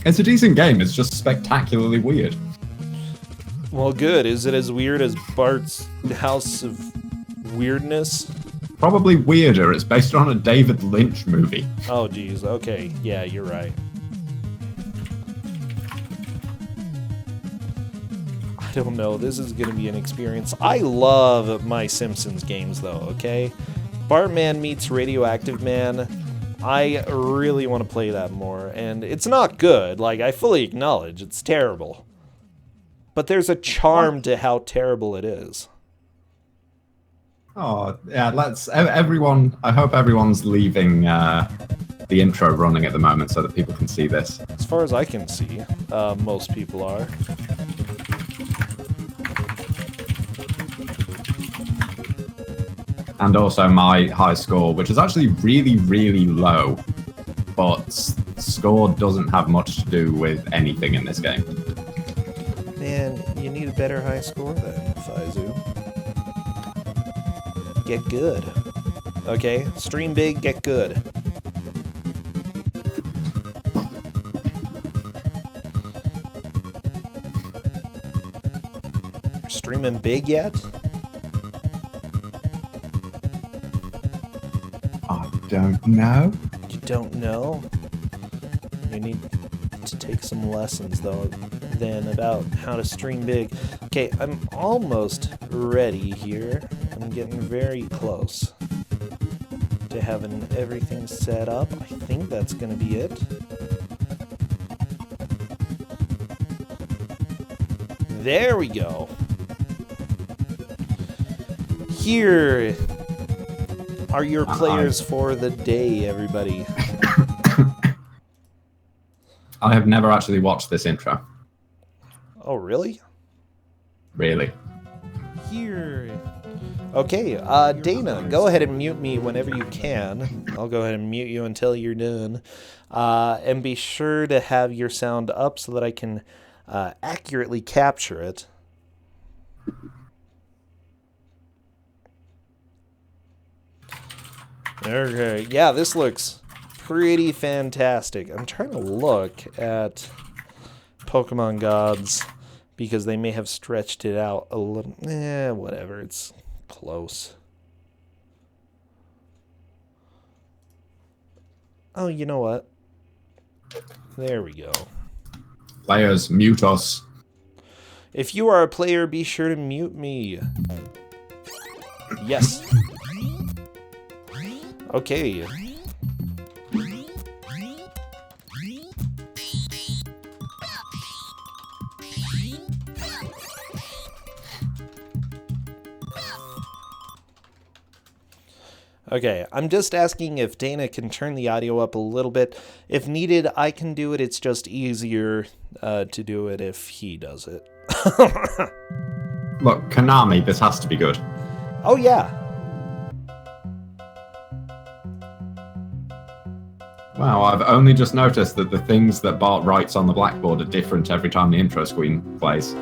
It's a decent game. It's just spectacularly weird. Well, good. Is it as weird as Bart's House of Weirdness? Probably weirder. It's based on a David Lynch movie. Oh, geez. Okay. Yeah, you're right. I don't know. This is going to be an experience. I love my Simpsons games, though, okay? Bartman meets Radioactive Man. I really want to play that more. And it's not good. Like, I fully acknowledge it's terrible. But there's a charm to how terrible it is. Oh, yeah, everyone, I hope everyone's leaving the intro running at the moment so that people can see this. As far as I can see, most people are. And also my high score, which is actually really, really low, but score doesn't have much to do with anything in this game. Man, you need a better high score then, Faizu. Get good. Okay, stream big, get good. Streaming big yet? I don't know. You don't know? You need to take some lessons, though, then about how to stream big. Okay, I'm almost ready here. I'm getting very close to having everything set up. I think that's going to be it. There we go. Here are your players for the day, everybody. I have never actually watched this intro. Oh, really? Really. Here. Okay, Dana, go ahead and mute me whenever you can. I'll go ahead and mute you until you're done. And be sure to have your sound up so that I can accurately capture it. Okay, yeah, this looks pretty fantastic. I'm trying to look at Pokemon Gods because they may have stretched it out a little. Whatever, it's close. Oh, you know what? There we go. Players, mute us. If you are a player, be sure to mute me. Yes. Okay. Okay, I'm just asking if Dana can turn the audio up a little bit. If needed, I can do it. It's just easier to do it if he does it. Look, Konami, this has to be good. Oh, yeah. Wow, I've only just noticed that the things that Bart writes on the blackboard are different every time the intro screen plays.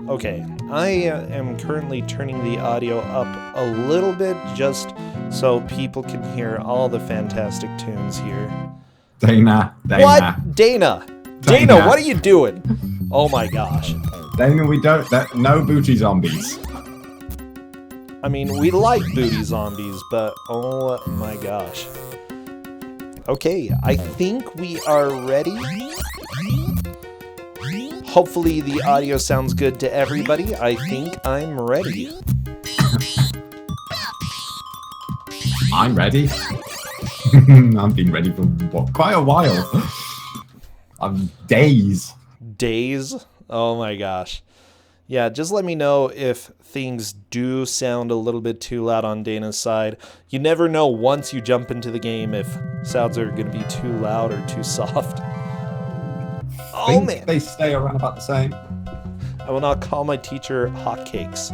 Okay, I am currently turning the audio up a little bit just so people can hear all the fantastic tunes here. Dana. What? Dana, what are you doing? Oh my gosh. Dana, we don't... no booty zombies. I mean, we like booty zombies, but oh my gosh. Okay, I think we are ready. Hopefully the audio sounds good to everybody. I think I'm ready. I'm ready. I've been ready for quite a while. Days. Days? Oh my gosh. Yeah, just let me know if things do sound a little bit too loud on Dana's side. You never know once you jump into the game if sounds are going to be too loud or too soft. Oh man. They stay around about the same. I will not call my teacher hotcakes.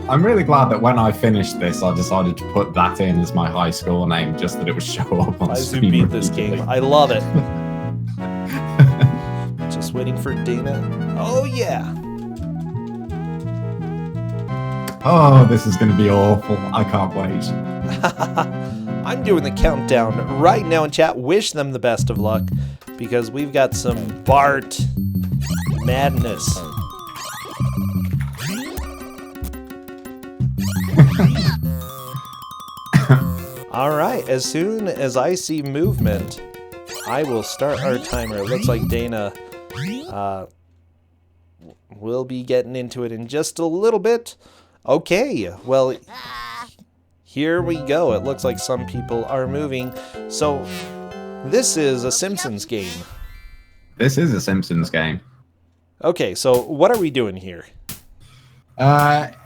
I'm really glad that when I finished this, I decided to put that in as my high score name, just that it would show up on Guys who screen. beat this game. I love it. Just waiting for Dana. Oh, yeah. Oh, this is going to be awful. I can't wait. I'm doing the countdown right now in chat. Wish them the best of luck because we've got some Bart madness. All right, as soon as I see movement, I will start our timer. It looks like Dana will be getting into it in just a little bit. Okay, well, here we go. It looks like some people are moving. So, this is a Simpsons game. This is a Simpsons game. Okay, so what are we doing here?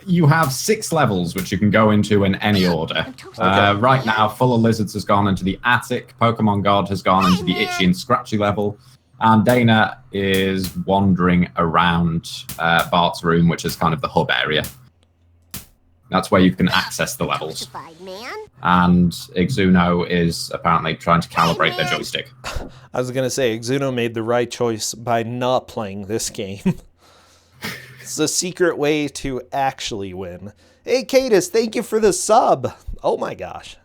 You have 6 levels, which you can go into in any order. Okay. Right now, Full of Lizards has gone into the attic, Pokemon God has gone into the Itchy and Scratchy level, and Dana is wandering around Bart's room, which is kind of the hub area. That's where you can access the levels. And Exuno is apparently trying to calibrate their joystick. I was going to say, Exuno made the right choice by not playing this game. It's the secret way to actually win. Hey, Cadus, thank you for the sub. Oh my gosh.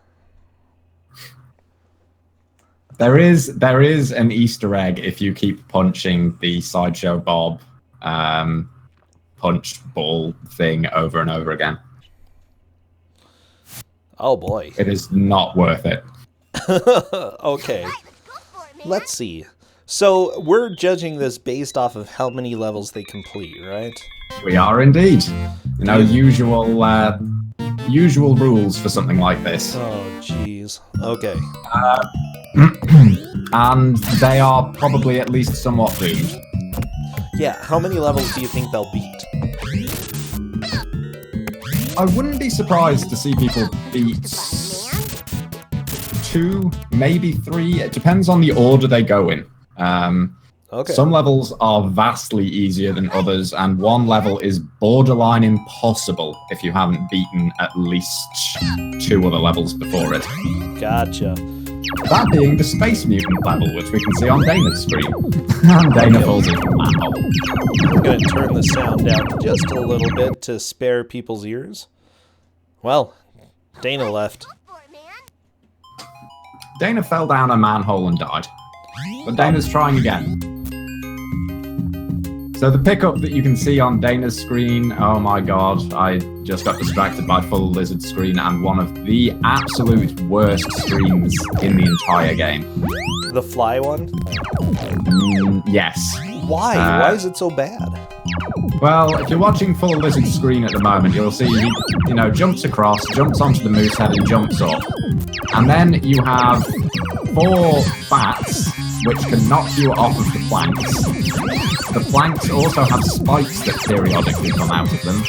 There is an Easter egg if you keep punching the Sideshow Bob punch ball thing over and over again. Oh boy. It is not worth it. Okay. Let's see. So we're judging this based off of how many levels they complete, right? We are indeed. You know, usual rules for something like this. Oh, jeez. Okay. And they are probably at least somewhat doomed. Yeah, how many levels do you think they'll beat? I wouldn't be surprised to see people beat 2, maybe 3. It depends on the order they go in. Okay. Some levels are vastly easier than others, and one level is borderline impossible if you haven't beaten at least 2 other levels before it. Gotcha. That being the Space Mutant level, which we can see on Dana's screen. And Dana falls into a manhole. I'm going to turn the sound down just a little bit to spare people's ears. Well, Dana left. Dana fell down a manhole and died. But Dana's trying again. So the pickup that you can see on Dana's screen, oh my god, I just got distracted by Full Lizard's screen and one of the absolute worst screens in the entire game. The fly one? Yes. Why? Why is it so bad? Well, if you're watching Full Lizard's screen at the moment, you'll see he, jumps across, jumps onto the moose head and jumps up. And then you have 4 bats which can knock you off of the planks. The planks also have spikes that periodically come out of them.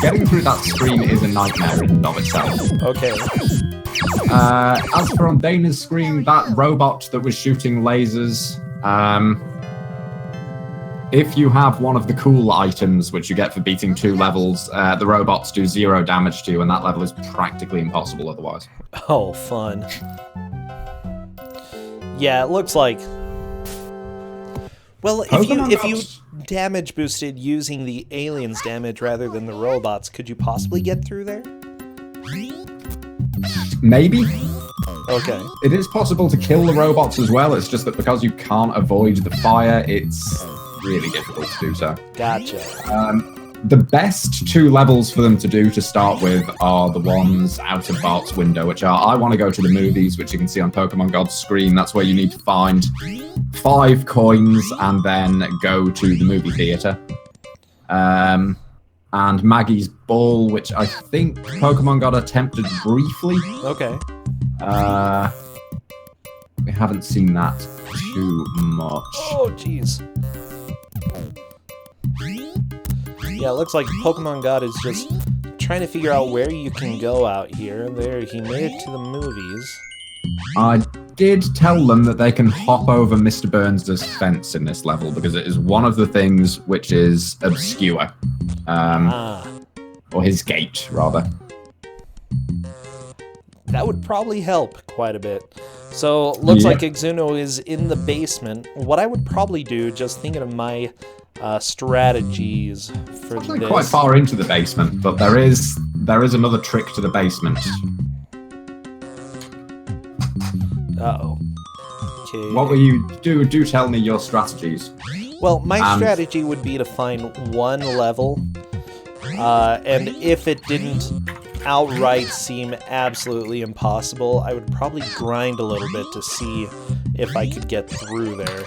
Getting through that screen is a nightmare in and of itself. Okay. As for on Dana's screen, that robot that was shooting lasers, if you have one of the cool items, which you get for beating 2 levels, the robots do 0 damage to you, and that level is practically impossible otherwise. Oh, fun. Yeah, it looks like... Well, if you damage boosted using the aliens' damage rather than the robots, could you possibly get through there? Maybe. Okay. It is possible to kill the robots as well, it's just that because you can't avoid the fire, it's really difficult to do so. Gotcha. The best 2 levels for them to do to start with are the ones out of Bart's window, which are I Want to Go to the Movies, which you can see on Pokemon God's screen. That's where you need to find 5 coins and then go to the movie theater. And Maggie's Ball, which I think Pokemon God attempted briefly. Okay. We haven't seen that too much. Oh, jeez. Yeah, it looks like Pokemon God is just trying to figure out where you can go out here. There, he made it to the movies. I did tell them that they can hop over Mr. Burns' fence in this level because it is one of the things which is obscure. Or his gate, rather. That would probably help quite a bit. So, looks like Exuno is in the basement. What I would probably do, just thinking of my strategies for Actually this... quite far into the basement, but there is another trick to the basement. Uh-oh. Okay. What will you do? Do tell me your strategies. Well, my strategy would be to find one level, and if it didn't outright seem absolutely impossible, I would probably grind a little bit to see if I could get through there.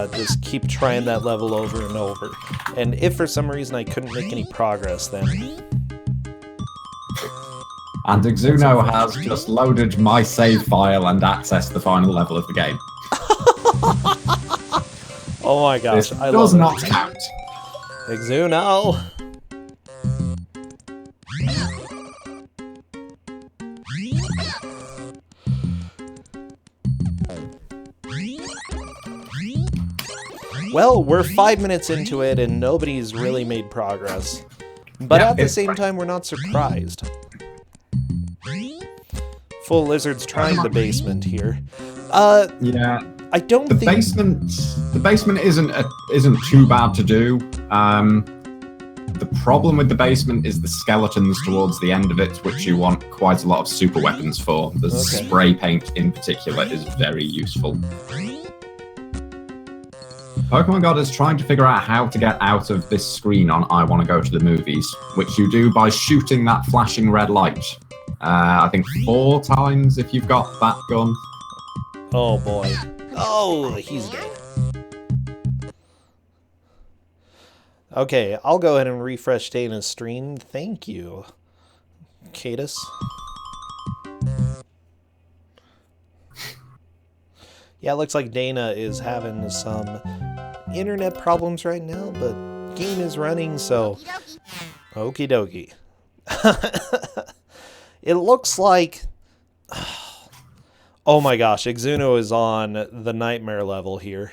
Just keep trying that level over and over. And if for some reason I couldn't make any progress, then... And Exuno has just loaded my save file and accessed the final level of the game. Oh my gosh, this I does love not it. count. Exuno! Well, we're 5 minutes into it and nobody's really made progress. But Yeah, at the it's same right. time, we're not surprised. Full Lizard's trying the basement here. Yeah, I don't the think... basement isn't too bad to do. The problem with the basement is the skeletons towards the end of it, which you want quite a lot of super weapons for. The spray paint in particular is very useful. Pokemon God is trying to figure out how to get out of this screen on I Want to Go to the Movies, which you do by shooting that flashing red light. I think 4 times if you've got that gun. Oh boy. Oh, he's dead. Okay, I'll go ahead and refresh Dana's screen. Thank you, Cadus. Yeah, it looks like Dana is having some internet problems right now, but game is running, so okie dokie. It looks like... Oh my gosh, Exuno is on the nightmare level here.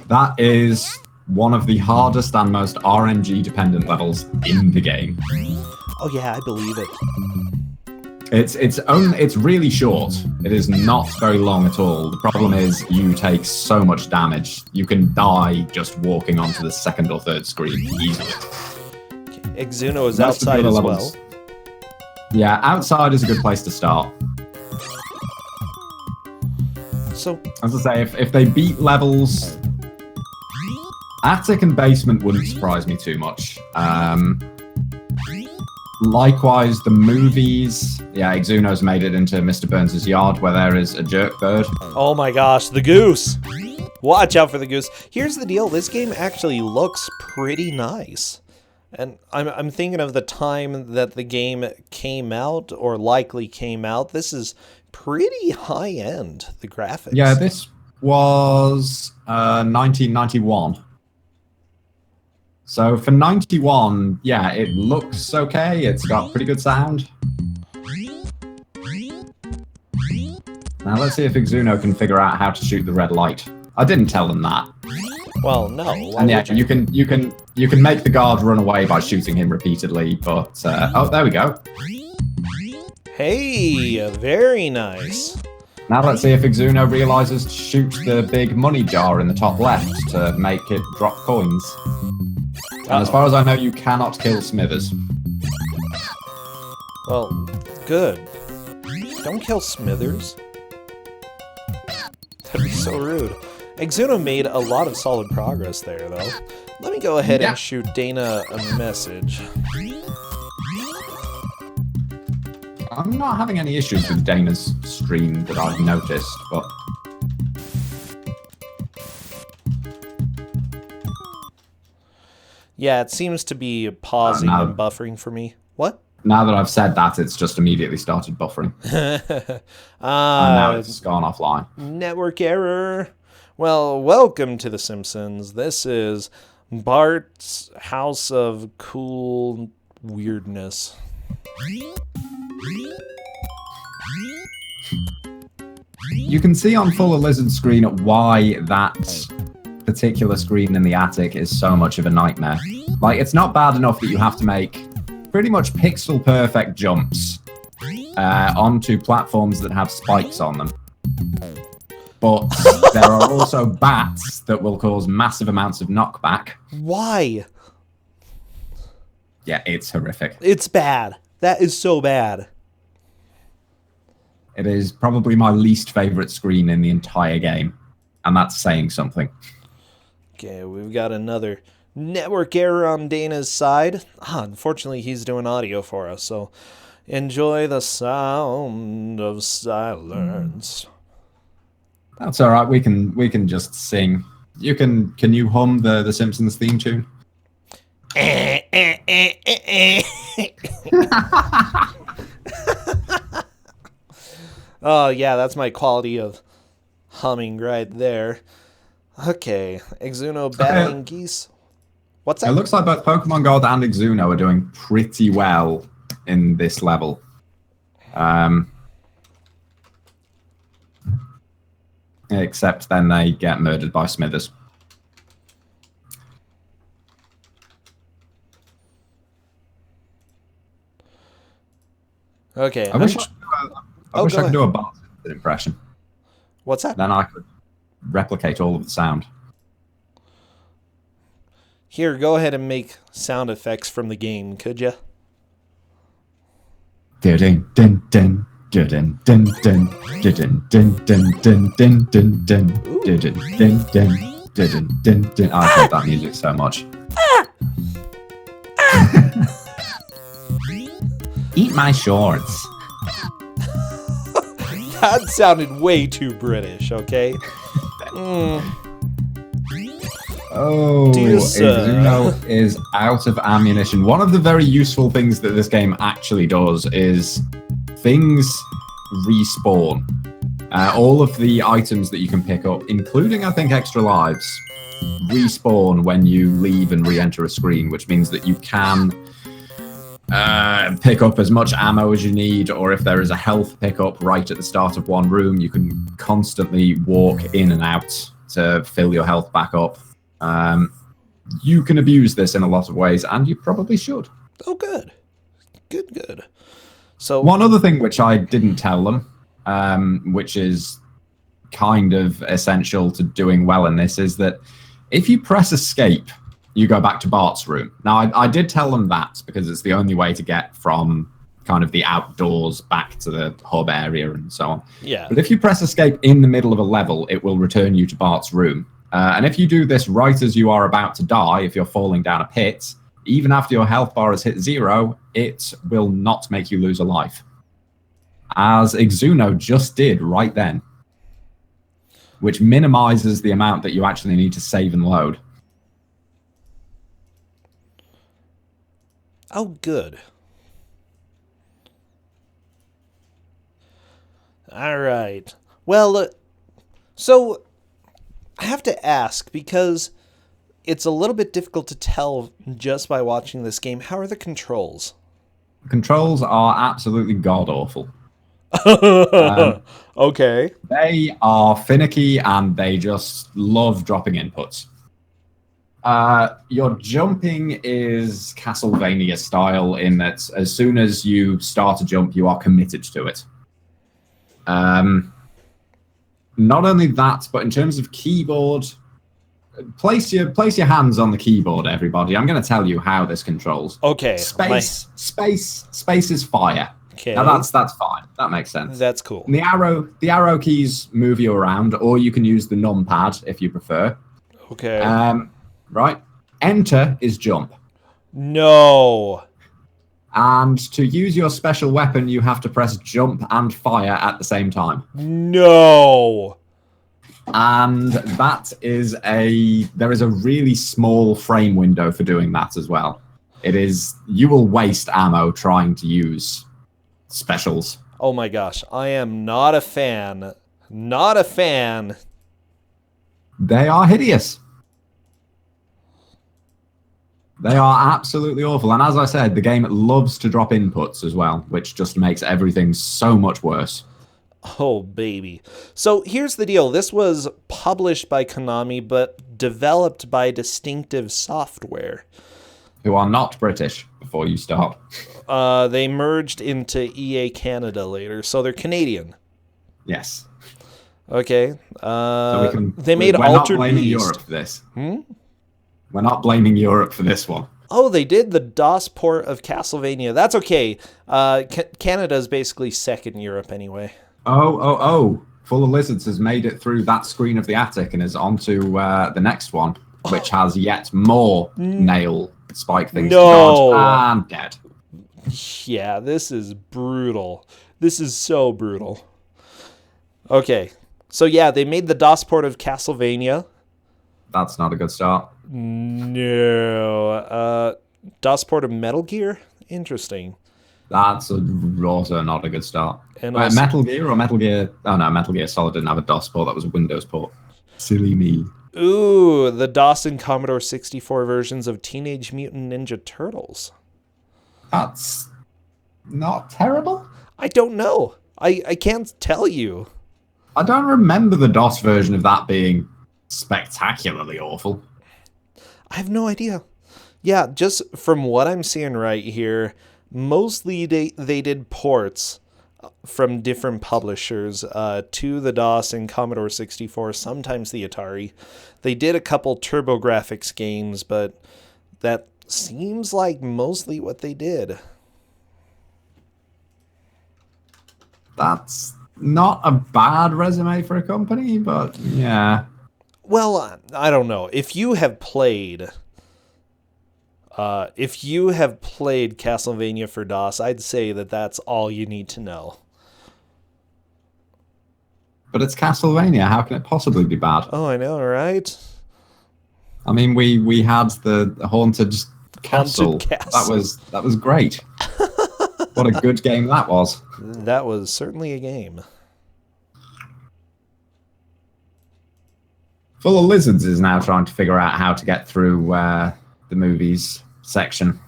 That is one of the hardest and most RNG dependent levels in the game. Oh yeah, I believe it. It's really short. It is not very long at all. The problem is you take so much damage. You can die just walking onto the second or third screen easily. Exuno is outside as well. Yeah, outside is a good place to start. So, as I say, if they beat levels, attic and basement wouldn't surprise me too much. Likewise, the movies. Yeah, Exuno's made it into Mr. Burns' yard where there is a jerk bird. Oh my gosh, the goose! Watch out for the goose. Here's the deal, this game actually looks pretty nice. And I'm thinking of the time that the game came out, or likely came out. This is pretty high-end, the graphics. Yeah, this was 1991. So for 91, yeah, it looks okay. It's got pretty good sound. Now let's see if Exuno can figure out how to shoot the red light. I didn't tell them that. Well, no. And yeah, you can make the guard run away by shooting him repeatedly, but oh, there we go. Hey, very nice. Now let's see if Exuno realizes to shoot the big money jar in the top left to make it drop coins. And as far as I know, you cannot kill Smithers. Well, good. Don't kill Smithers. That'd be so rude. Exuno made a lot of solid progress there, though. Let me go ahead and shoot Dana a message. I'm not having any issues with Dana's stream that I've noticed, but... Yeah, it seems to be pausing and buffering for me. What? Now that I've said that, it's just immediately started buffering. And now it's gone offline. Network error. Well, welcome to The Simpsons. This is Bart's House of Cool Weirdness. You can see on Fuller Lizard's screen why that particular screen in the attic is so much of a nightmare. Like, it's not bad enough that you have to make pretty much pixel perfect jumps onto platforms that have spikes on them. But there are also bats that will cause massive amounts of knockback. Why? Yeah, it's horrific. It's bad. That is so bad. It is probably my least favorite screen in the entire game. And that's saying something. Okay, we've got another network error on Dana's side. Unfortunately, he's doing audio for us, so enjoy the sound of silence. That's all right. We can just sing. Can you hum the Simpsons theme tune? Oh yeah, that's my quality of humming right there. Okay, Exuno battling geese. What's that? It looks like both Pokemon God and Exuno are doing pretty well in this level. Except then they get murdered by Smithers. Okay. I wish I could do a Bart impression. What's that? Then I could replicate all of the sound. Here, go ahead and make sound effects from the game, could you? Dun dun dun dun dun dun dun dun dun dun dun dun dun. I hate that music so much. Eat my shorts. That sounded way too British, okay? Oh, Exuno is out of ammunition. One of the very useful things that this game actually does is things respawn. All of the items that you can pick up, including, I think, extra lives, respawn when you leave and re-enter a screen, which means that you can pick up as much ammo as you need, or if there is a health pickup right at the start of one room, you can constantly walk in and out to fill your health back up. You can abuse this in a lot of ways, and you probably should. Oh, good. Good. So one other thing which I didn't tell them, which is kind of essential to doing well in this, is that if you press escape, you go back to Bart's room. Now, I did tell them that because it's the only way to get from kind of the outdoors back to the hub area and so on. Yeah. But if you press escape in the middle of a level, it will return you to Bart's room. And if you do this right as you are about to die, if you're falling down a pit, even after your health bar has hit 0, it will not make you lose a life. As Exuno just did right then. Which minimizes the amount that you actually need to save and load. Oh, good. All right. Well, so I have to ask, because it's a little bit difficult to tell just by watching this game. How are the controls? Controls are absolutely god-awful. Okay. They are finicky, and they just love dropping inputs. Your jumping is Castlevania style in that as soon as you start a jump, you are committed to it. Not only that, but in terms of keyboard, place your hands on the keyboard, everybody. I'm going to tell you how this controls. Okay. Space is fire. Okay. Now that's fine. That makes sense. That's cool. And the arrow keys move you around, or you can use the numpad if you prefer. Okay. Right. Enter is jump. No. And to use your special weapon, you have to press jump and fire at the same time. No. And there is a really small frame window for doing that as well. You will waste ammo trying to use specials. Oh my gosh, I am not a fan. Not a fan. They are hideous. They are absolutely awful. And as I said, the game loves to drop inputs as well, which just makes everything so much worse. Oh, baby. So here's the deal. This was published by Konami, but developed by Distinctive Software. who are not British, before you start. They merged into EA Canada later, so they're Canadian. Yes. Okay. So they made we're Altered not blaming Beast. Europe for this. We're not blaming Europe for this one. Oh, they did the DOS port of Castlevania. That's okay. Canada is basically second Europe anyway. Oh. Full of Lizards has made it through that screen of the attic and is onto the next one, which has yet more nail spike things to dodge. I'm dead. Yeah, this is brutal. This is so brutal. Okay. So yeah, they made the DOS port of Castlevania. That's not a good start. No. DOS port of Metal Gear? Interesting. That's also not a good start. And also, Metal Gear or Metal Gear? Oh no, Metal Gear Solid didn't have a DOS port. That was a Windows port. Silly me. ooh, the DOS and Commodore 64 versions of Teenage Mutant Ninja Turtles. That's not terrible. I don't know. I can't tell you. I don't remember the DOS version of that being spectacularly awful. I have no idea. Yeah, just from what I'm seeing right here, mostly they did ports from different publishers to the DOS and Commodore 64, sometimes the Atari. They did a couple TurboGrafx games, but that seems like mostly what they did. That's not a bad resume for a company, but yeah. Well, I don't know. If you have played Castlevania for DOS, I'd say that that's all you need to know. But it's Castlevania. How can it possibly be bad? Oh, I know, right? I mean, we had the haunted castle. That was great. What a good game that was. That was certainly a game. Full of Lizards is now trying to figure out how to get through the movies section.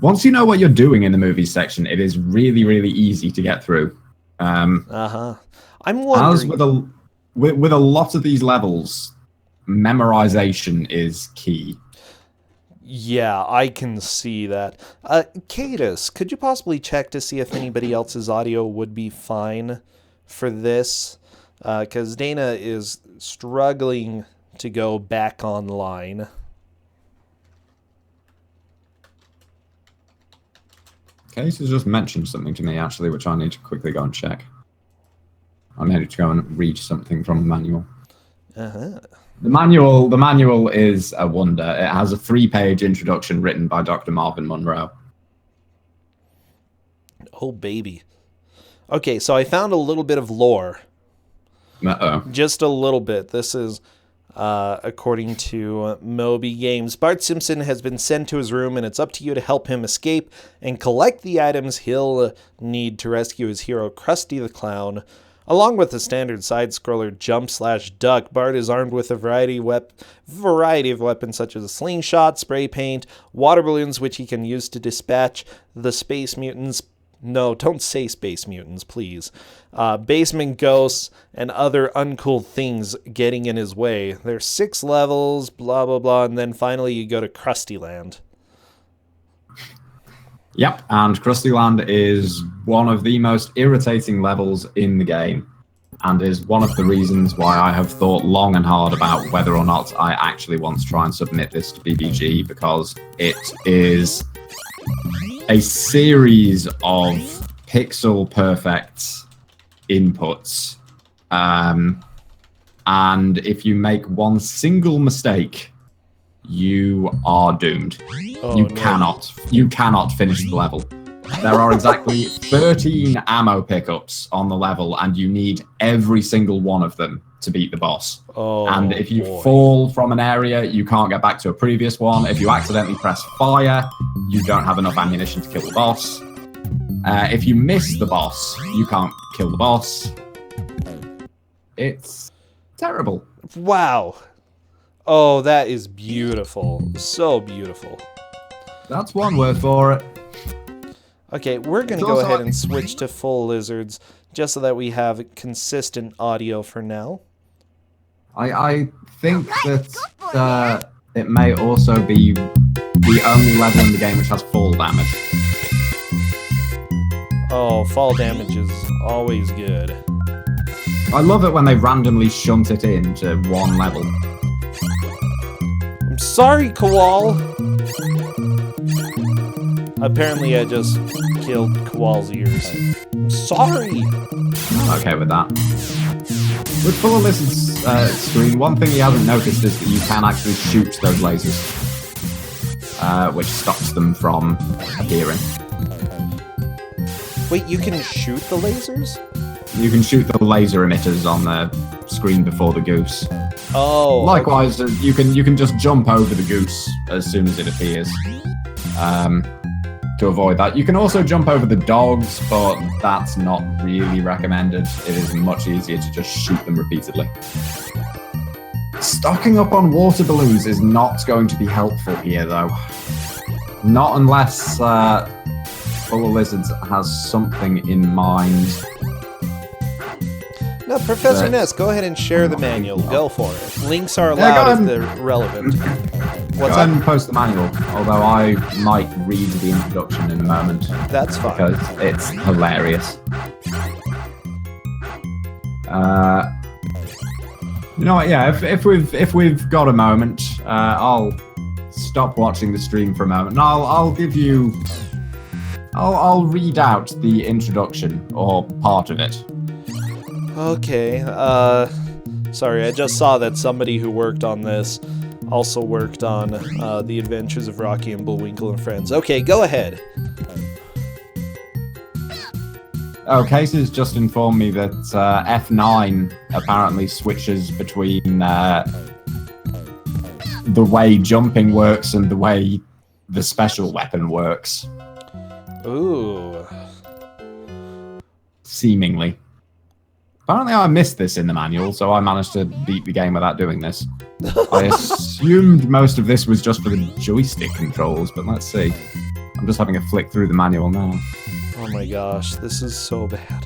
Once you know what you're doing in the movies section, it is really, really easy to get through. I'm wondering. As with a lot of these levels, memorization is key. Yeah, I can see that. Cadus, could you possibly check to see if anybody else's audio would be fine for this? Because Dana is struggling to go back online. Case has just mentioned something to me, actually, which I need to quickly go and check. I need to go and read something from the manual. Uh-huh. The manual is a wonder. It has a 3-page introduction written by Dr. Marvin Monroe. Oh, baby. Okay, so I found a little bit of lore. Uh-oh. Just a little bit. This is according to Moby Games. Bart Simpson has been sent to his room, and it's up to you to help him escape and collect the items he'll need to rescue his hero, Krusty the Clown. Along with the standard side-scroller jump/duck, Bart is armed with a variety of weapons such as a slingshot, spray paint, water balloons, which he can use to dispatch the space mutants. No, don't say space mutants, please. Basement ghosts and other uncool things getting in his way. There's 6 levels, blah, blah, blah, and then finally you go to Krusty Land. Yep, and Krusty Land is one of the most irritating levels in the game, and is one of the reasons why I have thought long and hard about whether or not I actually want to try and submit this to BBG, because it is a series of pixel perfect inputs, and if you make one single mistake, you are doomed. Oh, you no. cannot finish the level. There are exactly 13 ammo pickups on the level, and you need every single one of them to beat the boss. Oh, and if you boy. fall from an area, you can't get back to a previous one. If you accidentally press fire, you don't have enough ammunition to kill the boss. If you miss the boss, you can't kill the boss. It's terrible. Wow. Oh, that is beautiful. So beautiful. That's one word for it. Okay, we're going to go ahead and switch to full lizards just so that we have consistent audio for now. I think that it may also be the only level in the game which has fall damage. Oh, fall damage is always good. I love it when they randomly shunt it into one level. I'm sorry, Koal. Apparently I just killed Koal's ears. I'm sorry. I'm okay with that. With Full of Lizard's screen, one thing he hasn't noticed is that you can actually shoot those lasers, which stops them from appearing. Wait, you can shoot the lasers? You can shoot the laser emitters on the screen before the goose. Oh. Likewise, you can just jump over the goose as soon as it appears. To avoid that. You can also jump over the dogs, but that's not really recommended. It is much easier to just shoot them repeatedly. Stocking up on water balloons is not going to be helpful here, though. Not unless Full of Lizards has something in mind. No, Professor Ness, go ahead and share the manual. Go for it. Links are allowed if they're relevant. Go ahead and post the manual, although I might read the introduction in a moment. That's fine. Because it's hilarious. You know what, yeah, if we've got a moment, I'll stop watching the stream for a moment, and I'll give you... I'll read out the introduction, or part of it. Okay, sorry, I just saw that somebody who worked on this also worked on The Adventures of Rocky and Bullwinkle and Friends. Okay, go ahead. Oh, Casey's just informed me that F9 apparently switches between the way jumping works and the way the special weapon works. Ooh. Seemingly. Apparently I missed this in the manual, so I managed to beat the game without doing this. I assumed most of this was just for the joystick controls, but let's see. I'm just having a flick through the manual now. Oh my gosh, this is so bad.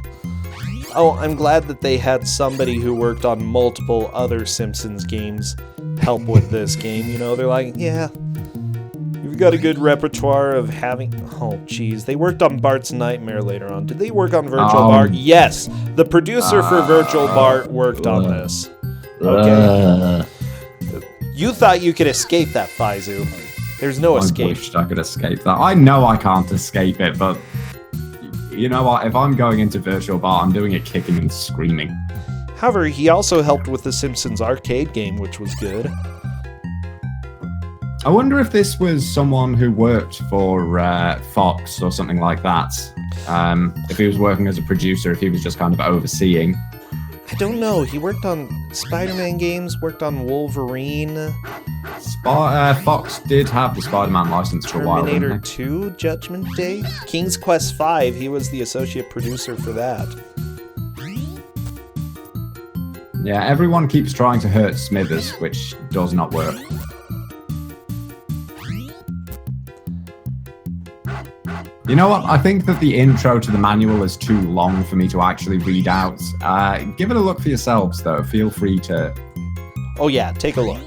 Oh, I'm glad that they had somebody who worked on multiple other Simpsons games help with this game. You know, they're like, yeah, you've got a good repertoire of having... Oh, jeez. They worked on Bart's Nightmare later on. Did they work on Virtual Bart? Yes. The producer for Virtual Bart worked on this. Okay. You thought you could escape that, Faizu. There's no escape. I wished I could escape that. I know I can't escape it, but... You know what? If I'm going into Virtual Bart, I'm doing it kicking and screaming. However, he also helped with the Simpsons arcade game, which was good. I wonder if this was someone who worked for Fox or something like that. If he was working as a producer, if he was just kind of overseeing. I don't know. He worked on Spider-Man games, worked on Wolverine. Fox did have the Spider-Man license for a while. Terminator 2, Judgment Day. King's Quest 5, he was the associate producer for that. Yeah, everyone keeps trying to hurt Smithers, which does not work. You know what? I think that the intro to the manual is too long for me to actually read out. Give it a look for yourselves, though. Feel free to... Oh yeah, take a look.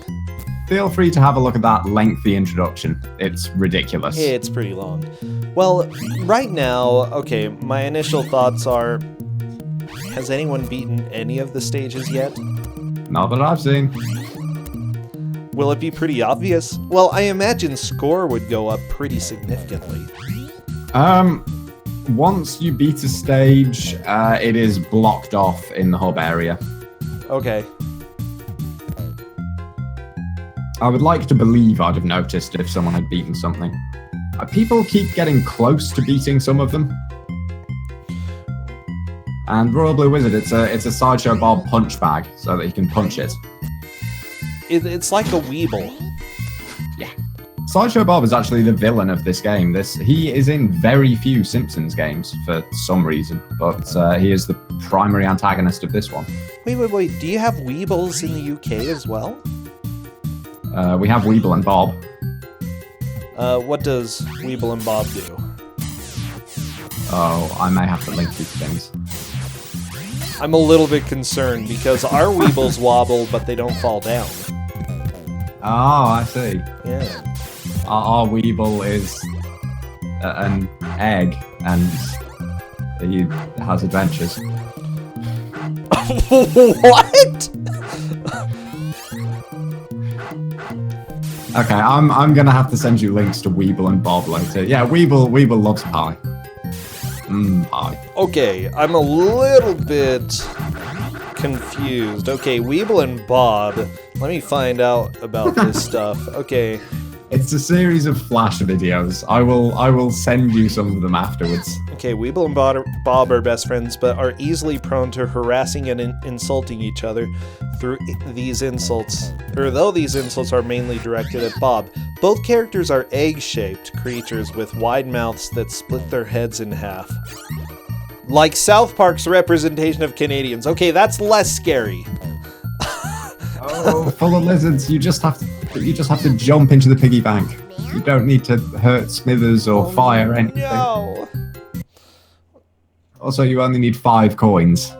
Feel free to have a look at that lengthy introduction. It's ridiculous. It's pretty long. Well, right now, okay, my initial thoughts are... Has anyone beaten any of the stages yet? Not that I've seen. Will it be pretty obvious? Well, I imagine score would go up pretty significantly. Once you beat a stage, it is blocked off in the hub area. Okay. I would like to believe I'd have noticed if someone had beaten something. People keep getting close to beating some of them. And Royal Blue Wizard, it's a Sideshow Bob punch bag, so that you can punch it. It's like a Weeble. Yeah. Sideshow Bob is actually the villain of this game. He is in very few Simpsons games for some reason, but he is the primary antagonist of this one. Wait. Do you have Weebles in the UK as well? We have Weeble and Bob. What does Weeble and Bob do? Oh, I may have to link these things. I'm a little bit concerned because our Weebles wobble, but they don't fall down. Oh, I see. Yeah. our Weeble is an egg, and he has adventures. What? Okay, I'm gonna have to send you links to Weeble and Bob later. Yeah, Weeble loves pie. Pie. Okay, I'm a little bit confused. Okay, Weeble and Bob. Let me find out about this stuff. Okay. It's a series of Flash videos. I will send you some of them afterwards. Okay, Weeble and Bob are best friends, but are easily prone to harassing and insulting each other through these insults. Or though these insults are mainly directed at Bob. Both characters are egg-shaped creatures with wide mouths that split their heads in half. Like South Park's representation of Canadians. Okay, that's less scary. Oh, full of lizards. You just have to jump into the piggy bank. You don't need to hurt Smithers or fire anything. No. Also, you only need 5 coins.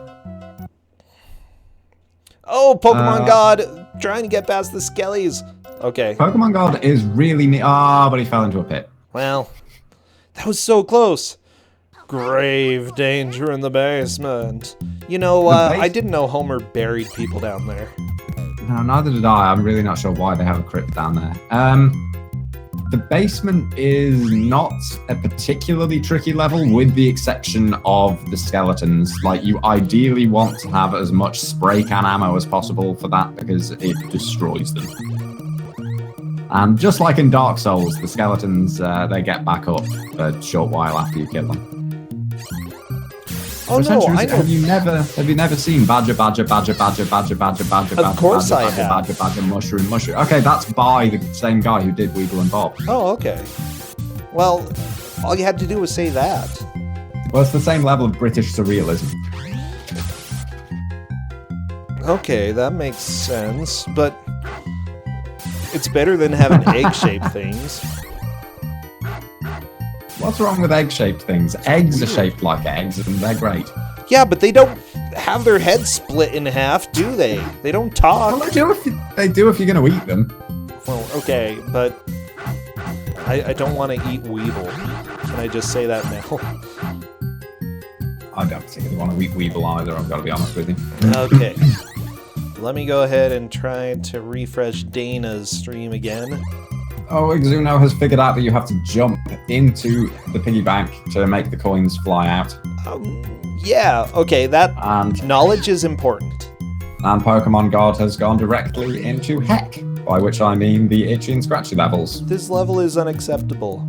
Oh, Pokemon God, trying to get past the Skellies. Okay. Pokemon God is really neat. But he fell into a pit. Well, that was so close. Grave danger in the basement. You know, I didn't know Homer buried people down there. No, neither did I. I'm really not sure why they have a crypt down there. The basement is not a particularly tricky level, with the exception of the skeletons. Like, you ideally want to have as much spray can ammo as possible for that, because it destroys them. And just like in Dark Souls, the skeletons, they get back up a short while after you kill them. Oh no, I know. Have you never seen Badger? Of course I have. Badger, mushroom. Okay, that's by the same guy who did Weeble and Bob. Oh, okay. Well, all you had to do was say that. Well, it's the same level of British surrealism. Okay, that makes sense, but it's better than having egg-shaped things. What's wrong with egg-shaped things? Eggs are shaped like eggs, and they're great. Yeah, but they don't have their heads split in half, do they? They don't talk. Well, they do if you're going to eat them. Well, okay, but I don't want to eat Weeble. Can I just say that now? I don't particularly want to eat Weeble either, I've got to be honest with you. Okay. Let me go ahead and try to refresh Dana's stream again. Oh, Exuno has figured out that you have to jump into the piggy bank to make the coins fly out. Yeah, okay, that knowledge is important. And Pokemon God has gone directly into Heck, by which I mean the itchy and scratchy levels. This level is unacceptable.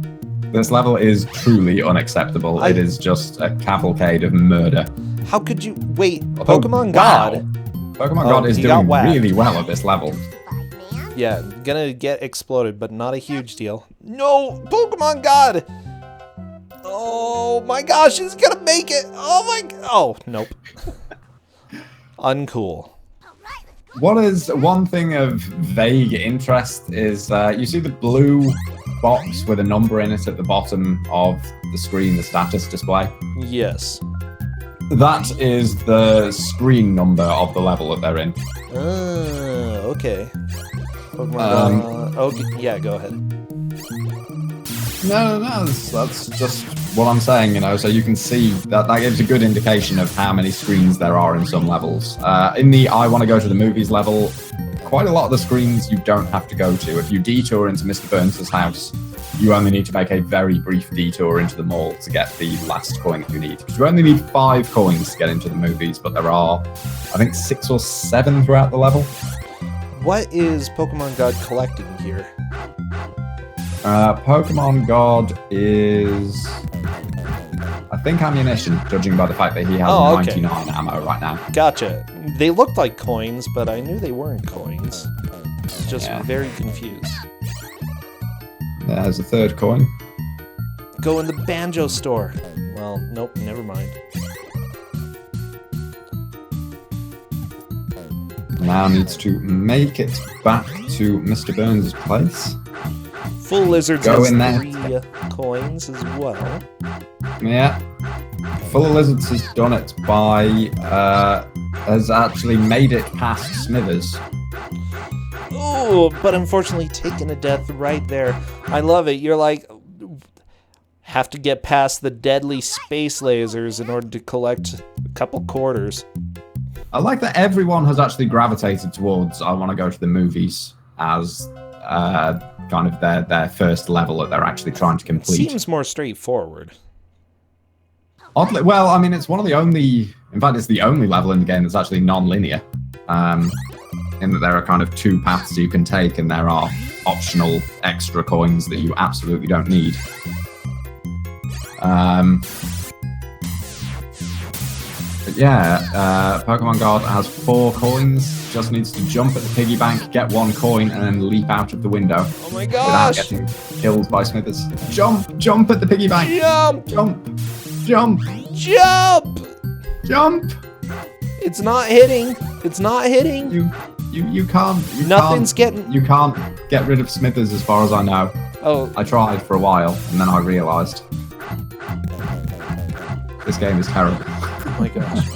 This level is truly unacceptable. It is just a cavalcade of murder. How could you... Wait, Pokemon God? Pokemon God is doing really well at this level. Yeah, gonna get exploded, but not a huge deal. No! Pokemon God! Oh my gosh, he's gonna make it! Oh my... Oh, nope. Uncool. What is one thing of vague interest is you see the blue box with a number in it at the bottom of the screen, the status display? Yes. That is the screen number of the level that they're in. Okay. Pokemon okay, yeah, go ahead. No, that's just what I'm saying, you know, so you can see that gives a good indication of how many screens there are in some levels. In the I want to go to the movies level, quite a lot of the screens you don't have to go to. If you detour into Mr. Burns' house, you only need to make a very brief detour into the mall to get the last coin that you need. Because you only need 5 coins to get into the movies, but there are, I think, 6 or 7 throughout the level. What is Pokemon God collecting here? Pokemon God is, I think, ammunition, judging by the fact that he has 99 ammo right now. Gotcha. They looked like coins, but I knew they weren't coins. Just very confused. There's a 3rd coin. Go in the Banjo store. Well, nope, never mind. Now needs to make it back to Mr. Burns' place. Full Lizards Go has in there. 3 coins as well. Yeah. Full of Lizards has done it by, has actually made it past Smithers. Ooh, but unfortunately taking a death right there. I love it. You're like, have to get past the deadly space lasers in order to collect a couple quarters. I like that everyone has actually gravitated towards I want to go to the movies as kind of their first level that they're actually trying to complete. Seems more straightforward. Oddly, well, I mean, it's one of the only... In fact, it's the only level in the game that's actually non-linear. In that there are kind of 2 paths you can take, and there are optional extra coins that you absolutely don't need. But yeah, Pokemon God has 4 coins. Just needs to jump at the piggy bank, get 1 coin, and then leap out of the window. Oh my gosh! Without getting killed by Smithers. Jump at the piggy bank. Jump. Jump. It's not hitting. It's not hitting. You can't. You can't get rid of Smithers as far as I know. Oh. I tried for a while, and then I realised. This game is terrible. Oh my gosh.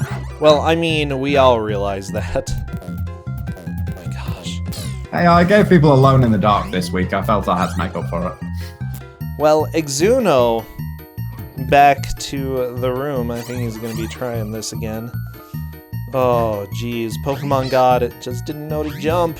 Well, I mean, we all realize that. Oh my gosh. Hey, I gave people Alone in the Dark this week. I felt I had to make up for it. Well, Exuno, back to the room. I think he's going to be trying this again. Oh, geez. Pokemon God just didn't know to jump.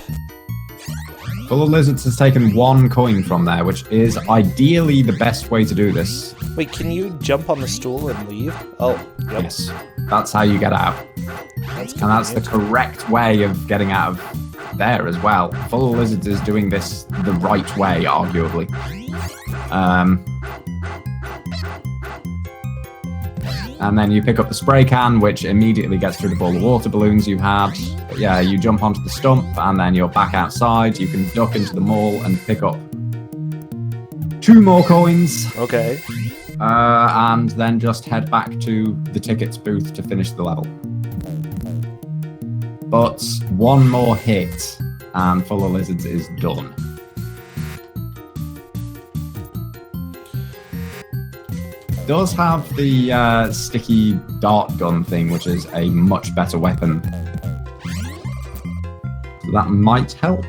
Full of Lizards has taken 1 coin from there, which is ideally the best way to do this. Wait, can you jump on the stool and leave? Oh, yep. Yes, that's how you get out. And that's the correct way of getting out of there as well. Full of Lizards is doing this the right way, arguably. And then you pick up the spray can, which immediately gets rid of all the water balloons you had. But yeah, you jump onto the stump, and then you're back outside. You can duck into the mall and pick up 2 more coins. Okay. And then just head back to the tickets booth to finish the level. But 1 more hit, and Full of Lizards is done. Does have the sticky dart gun thing, which is a much better weapon. So that might help.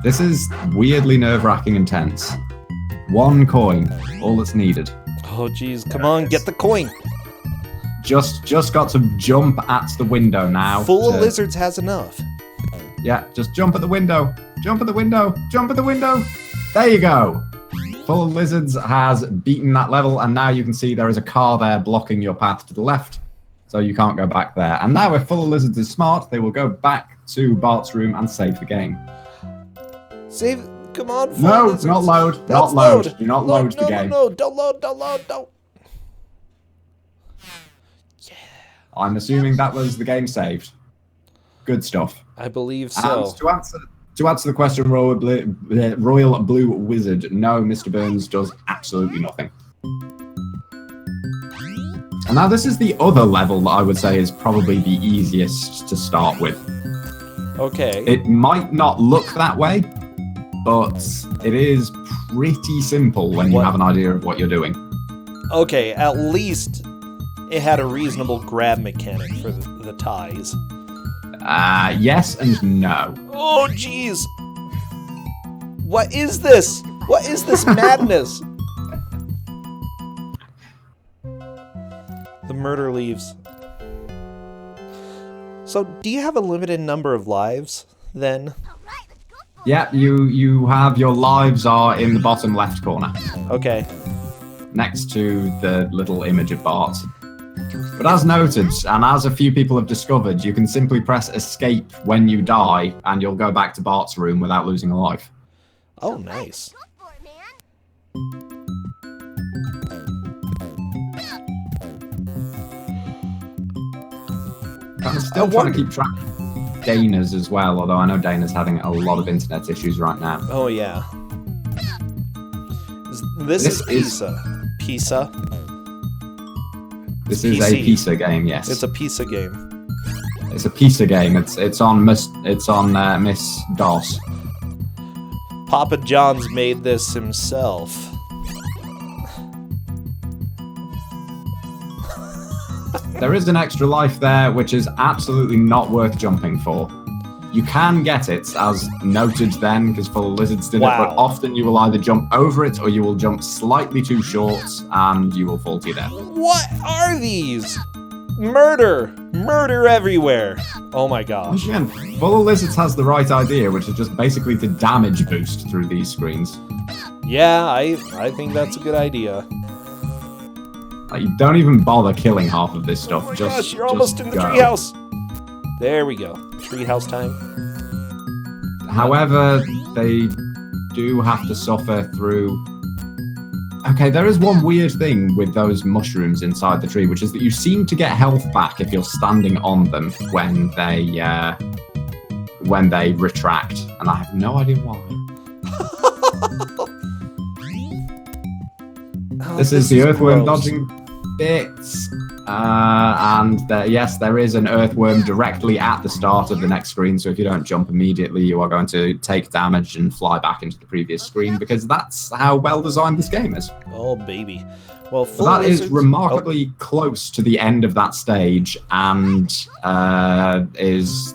This is weirdly nerve-wracking and tense. 1 coin, all that's needed. Oh, geez. Come on, get the coin. Just got to jump at the window now. Full of Lizards has enough. Yeah, just jump at the window. Jump at the window. Jump at the window. There you go. Full of Lizards has beaten that level, and now you can see there is a car there blocking your path to the left, so you can't go back there. And now if Full of Lizards is smart, they will go back to Bart's room and save the game. Save... Come on, Full No, Lizards. not load. Not load. Do not load the game. No, don't load, don't. Yeah. I'm assuming that was the game saved. Good stuff. I believe so. And to answer the question, Royal Blue Wizard, no, Mr. Burns does absolutely nothing. And now this is the other level that I would say is probably the easiest to start with. Okay. It might not look that way, but it is pretty simple when you have an idea of what you're doing. Okay, at least it had a reasonable grab mechanic for the ties. Yes and no. Oh, jeez. What is this? What is this madness? The murder leaves. So, do you have a limited number of lives, then? Yeah, you have your lives are in the bottom left corner. Okay. Next to the little image of Bart. But as noted, and as a few people have discovered, you can simply press escape when you die, and you'll go back to Bart's room without losing a life. Oh, nice. I'm still trying to keep track of Dana's as well, although I know Dana's having a lot of internet issues right now. Oh, yeah. This is Pisa. Pisa? This is a Pisa game, yes. It's a Pisa game. It's a Pisa game. It's on Miss DOS. Papa John's made this himself. there is an extra life there, which is absolutely not worth jumping for. You can get it, as noted then, because Full of Lizards did it, but often you will either jump over it or you will jump slightly too short and you will fall to your death. What are these? Murder! Murder everywhere! Oh my gosh. Again, Full of Lizards has the right idea, which is just basically to damage boost through these screens. Yeah, I think that's a good idea. Like, you don't even bother killing half of this stuff. Oh my gosh, you're almost in the treehouse! There we go. Treehouse time. However, they do have to suffer through... Okay, there is one weird thing with those mushrooms inside the tree, which is that you seem to get health back if you're standing on them when they retract, and I have no idea why. This is the earthworm dodging bits, and yes, there is an earthworm directly at the start of the next screen, so if you don't jump immediately, you are going to take damage and fly back into the previous screen, because that's how well designed this game is. Oh, baby. Well, that is remarkably close to the end of that stage, and is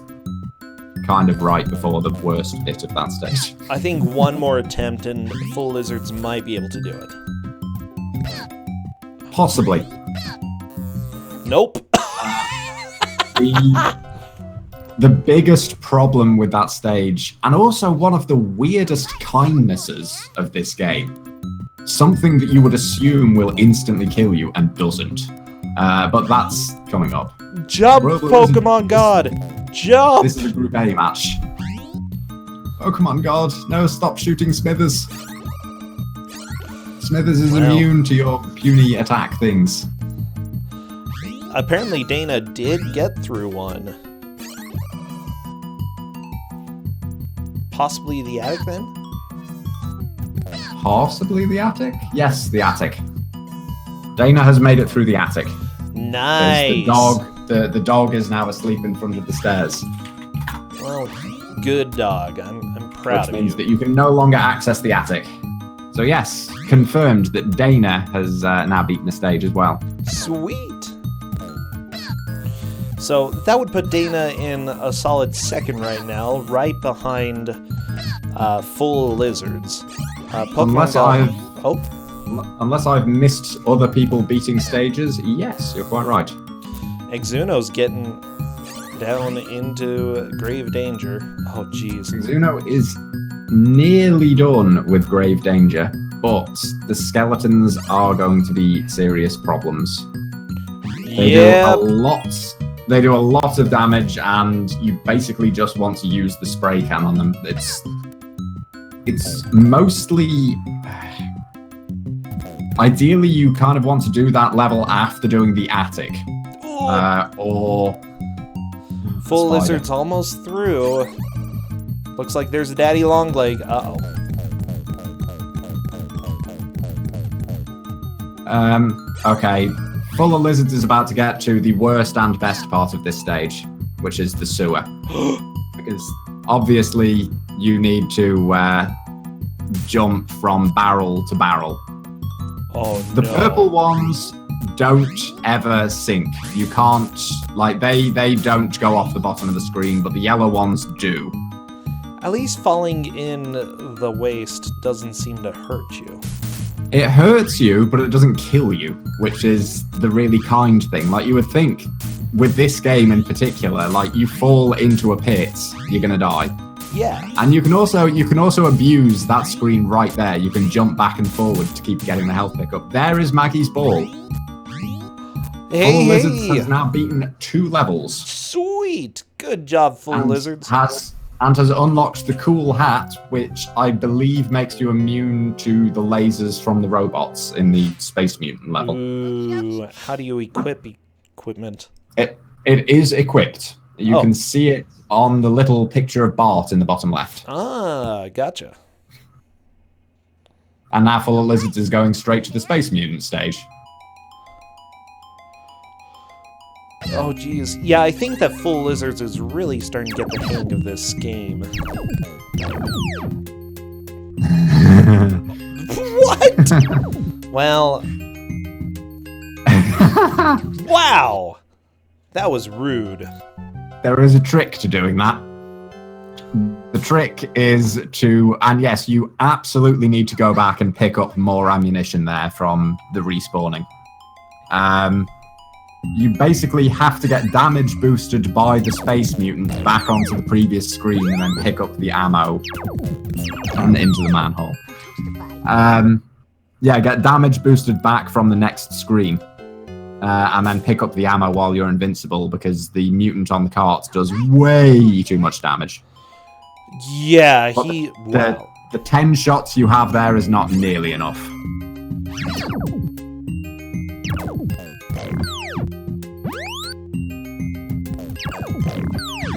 kind of right before the worst bit of that stage. I think one more attempt and Full Lizards might be able to do it. Possibly. Nope. The biggest problem with that stage, and also one of the weirdest kindnesses of this game, something that you would assume will instantly kill you and doesn't. But that's coming up. Jump, Pokemon God! Jump! This is a Group A match. Pokemon God, no, stop shooting Smithers. Smithers is immune to your puny attack things. Apparently Dana did get through one. Possibly the attic then? Possibly the attic? Yes, the attic. Dana has made it through the attic. Nice. The dog. The dog is now asleep in front of the stairs. Well, good dog. I'm proud of you. Which means that you can no longer access the attic. So yes, confirmed that Dana has now beaten the stage as well. Sweet. So that would put Dana in a solid second right now, right behind Full Lizards. Unless I've missed other people beating stages, yes, you're quite right. Exuno's getting down into grave danger. Oh, jeez. Exuno is nearly done with grave danger, but the skeletons are going to be serious problems. They do a lot of damage, and you basically just want to use the spray can on them. It's mostly... Ideally, you kind of want to do that level after doing the attic. Or... Full Lizard's almost through. Looks like there's a daddy longleg. Uh-oh. Okay. Full of Lizards is about to get to the worst and best part of this stage, which is the sewer. Because obviously you need to jump from barrel to barrel. Oh, the purple ones don't ever sink. You can't, like, they don't go off the bottom of the screen, but the yellow ones do. At least falling in the waste doesn't seem to hurt you. It hurts you, but it doesn't kill you, which is the really kind thing. Like, you would think, with this game in particular, like, you fall into a pit, you're gonna die. Yeah. And you can also abuse that screen right there. You can jump back and forward to keep getting the health pickup. There is Maggie's ball. Full of Lizards has now beaten 2 levels. Sweet! Good job, Full Lizards. Has unlocked the cool hat, which I believe makes you immune to the lasers from the robots in the Space Mutant level. Ooh, how do you equip equipment? It is equipped. You can see it on the little picture of Bart in the bottom left. Ah, gotcha. And now Full of Lizards is going straight to the Space Mutant stage. Oh, geez. Yeah, I think that Full Lizards is really starting to get the hang of this game. What? Well... Wow! That was rude. There is a trick to doing that. The trick is to, and yes, you absolutely need to go back and pick up more ammunition there from the respawning. You basically have to get damage boosted by the space mutant back onto the previous screen and then pick up the ammo and into the manhole. Yeah, get damage boosted back from the next screen. And then pick up the ammo while you're invincible, because the mutant on the cart does way too much damage. Yeah, But wow. the 10 shots you have there is not nearly enough.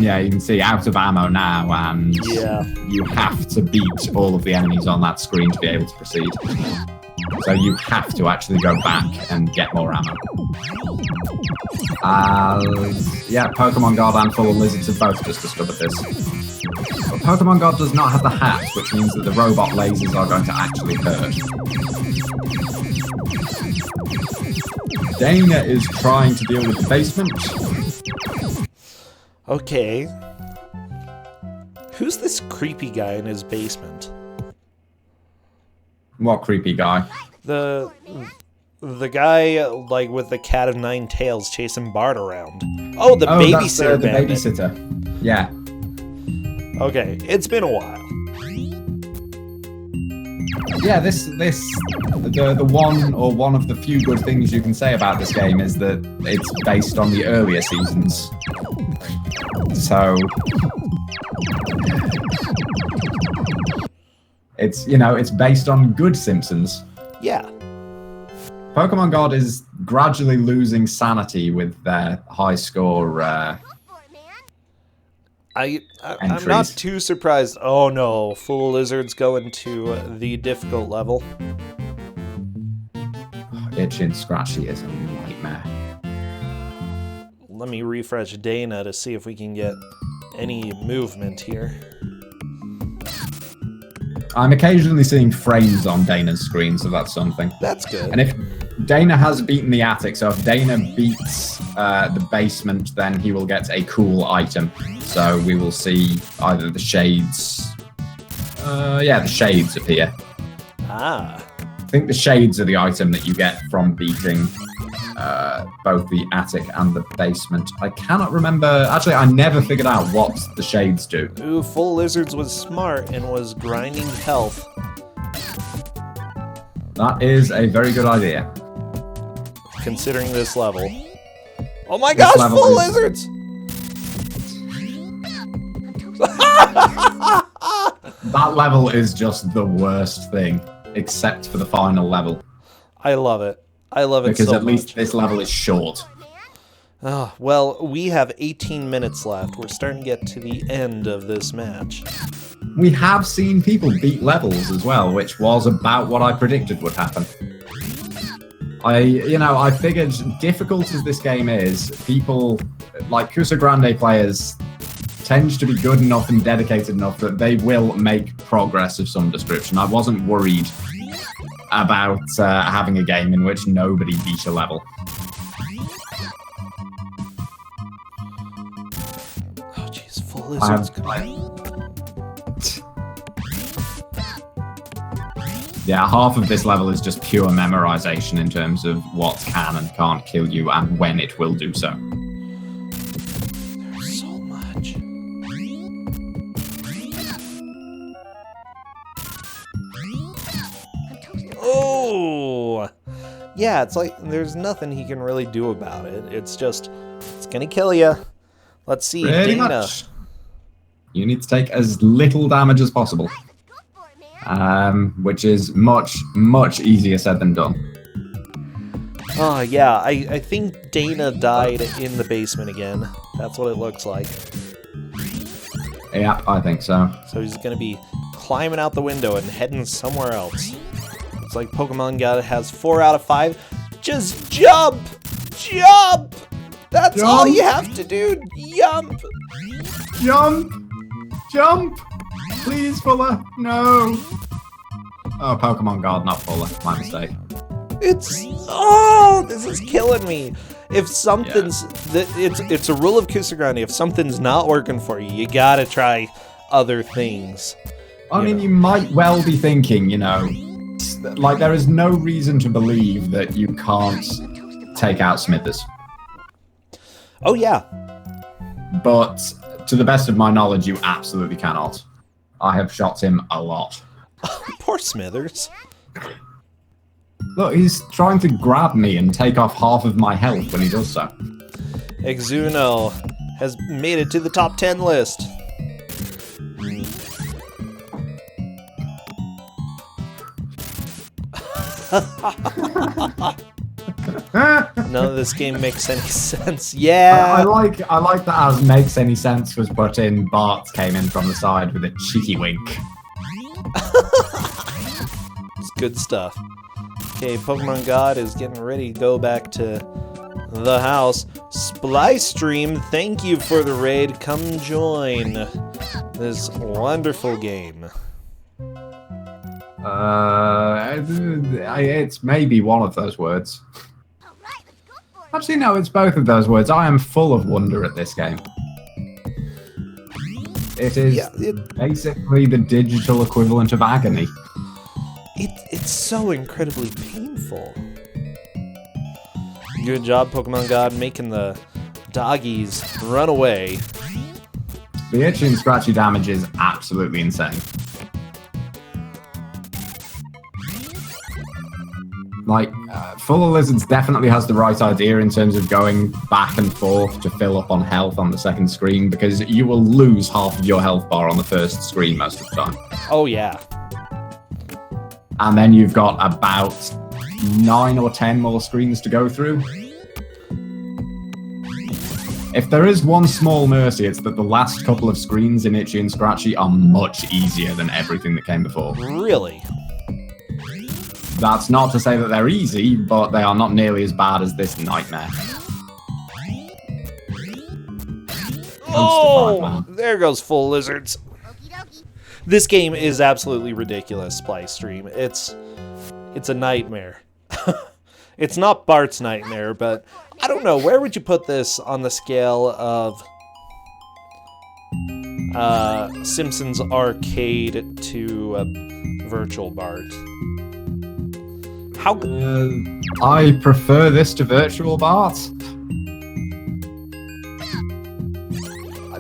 Yeah, you can see out of ammo now, and Yeah. you have to beat all of the enemies on that screen to be able to proceed. So you have to actually go back and get more ammo. Yeah, Pokemon God and Full of Lizards have both just discovered this. But Pokemon God does not have the hat, which means that the robot lasers are going to actually hurt. Dana is trying to deal with the basement. Okay. Who's this creepy guy in his basement? What creepy guy? The guy, like, with the cat of nine tails chasing Bart around. Oh, the babysitter That's the bandit. babysitter. Yeah. Okay, it's been a while. Yeah, one of the few good things you can say about this game is that it's based on the earlier seasons. So it's based on good Simpsons. Yeah. Pokemon God is gradually losing sanity with their high score I'm entries. not too surprised. Oh no, Full Lizard's going to the difficult level. Itchy and Scratchy is a nightmare. Let me refresh Dana to see if we can get any movement here. I'm occasionally seeing frames on Dana's screen, so that's something. That's good. And if Dana has beaten the attic, so if Dana beats the basement, then he will get a cool item. So we will see either the shades... the shades appear. Ah. I think the shades are the item that you get from beating both the attic and the basement. I cannot remember... Actually, I never figured out what the shades do. Ooh, Full Lizards was smart and was grinding health. That is a very good idea. Considering this level. Oh my This gosh, level Full is- Lizards! That level is just the worst thing, except for the final level. I love it. I love it Because so at least much. this level is short. Oh, well, we have 18 minutes left. We're starting to get to the end of this match. We have seen people beat levels as well, which was about what I predicted would happen. I figured, difficult as this game is, people like Kusogrand3 players tend to be good enough and dedicated enough that they will make progress of some description. I wasn't worried about having a game in which nobody beat a level. Oh, jeez, Full Lizards. Yeah, half of this level is just pure memorization in terms of what can and can't kill you and when it will do so. There's so much. Oh! Yeah, it's like there's nothing he can really do about it. It's just, it's gonna kill you. Let's see, Pretty Dana. much. You need to take as little damage as possible. Which is much, much easier said than done. Oh, yeah, I think Dana died in the basement again. That's what it looks like. Yeah, I think so. So he's gonna be climbing out the window and heading somewhere else. It's like Pokemon God has 4 out of 5. Just jump! Jump! That's all Jump! you have to do. Jump! Jump! Jump! Please, Fuller. No. Oh, Pokemon God, not Fuller. My mistake. It's... Oh, this is killing me. If something's it's a rule of Kusogrand3. If something's not working for you, you gotta try other things. I mean, you might well be thinking, you know, like there is no reason to believe that you can't take out Smithers. Oh yeah. But to the best of my knowledge, you absolutely cannot. I have shot him a lot. Poor Smithers. Look, he's trying to grab me and take off half of my health when he does so. Exuno has made it to the top 10 list. None of this game makes any sense. Yeah. I like that as makes any sense was put in. Bart came in from the side with a cheeky wink. It's good stuff. Okay, Pokemon God is getting ready to go back to the house. Splice Stream, thank you for the raid. Come join this wonderful game. It's maybe one of those words. Actually, no, it's both of those words. I am full of wonder at this game. It is basically the digital equivalent of agony. It's so incredibly painful. Good job, Pokemon God, making the doggies run away. The itchy and scratchy damage is absolutely insane. Like, Full of Lizards definitely has the right idea in terms of going back and forth to fill up on health on the second screen, because you will lose half of your health bar on the first screen most of the time. Oh, yeah. And then you've got about 9 or 10 more screens to go through. If there is one small mercy, it's that the last couple of screens in Itchy and Scratchy are much easier than everything that came before. Really? That's not to say that they're easy, but they are not nearly as bad as this nightmare. Oh, there goes Full Lizards. This game is absolutely ridiculous, Splice Stream. It's a nightmare. It's not Bart's nightmare, but I don't know. Where would you put this on the scale of Simpsons Arcade to Virtual Bart? How? I prefer this to Virtual Bart.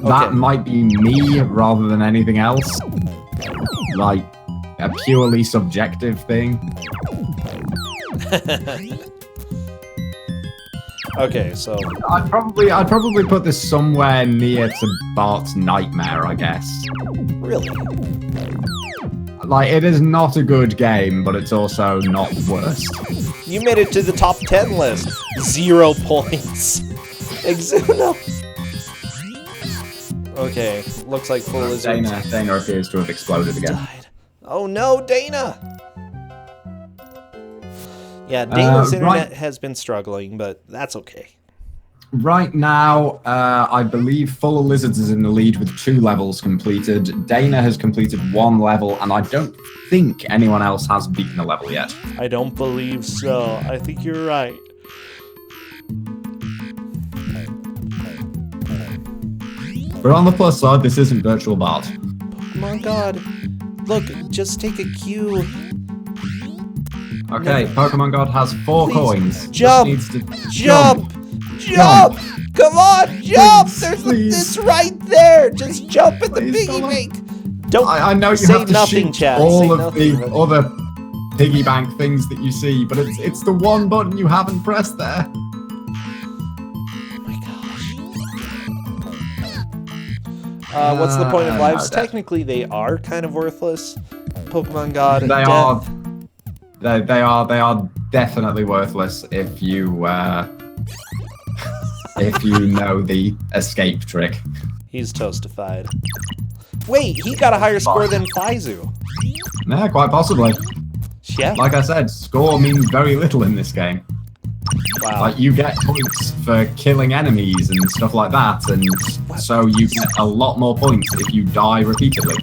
That might be me rather than anything else. Like a purely subjective thing. Okay, so I'd probably put this somewhere near to Bart's Nightmare, I guess. Really? Like, it is not a good game, but it's also not worst. You made it to the top 10 list. 0 points. Exuno. Okay, looks like Full Lizard. Dana appears to have exploded again. Died. Oh no, Dana! Yeah, Dana's internet has been struggling, but that's okay. Right now, I believe Full of Lizards is in the lead with 2 levels completed. Dana has completed 1 level, and I don't think anyone else has beaten a level yet. I don't believe so. I think you're right. But on the plus side, this isn't Virtual Bart. Pokemon God. Look, just take a cue. Okay, Pokemon God has 4 coins. Jump! Just needs to Jump! Come on, jump! It's right there! Just jump at the piggy bank! Don't I know you say have to nothing, shoot chat. all of the other piggy bank things that you see, but it's the one button you haven't pressed there. Oh my gosh. What's the point of lives? Technically, they are kind of worthless. Pokemon God. They are definitely worthless if you if you know the escape trick. He's toastified. Wait, he got a higher score than Faizu. Yeah, quite possibly. Yeah. Like I said, score means very little in this game. Wow. Like, you get points for killing enemies and stuff like that, and so you get a lot more points if you die repeatedly.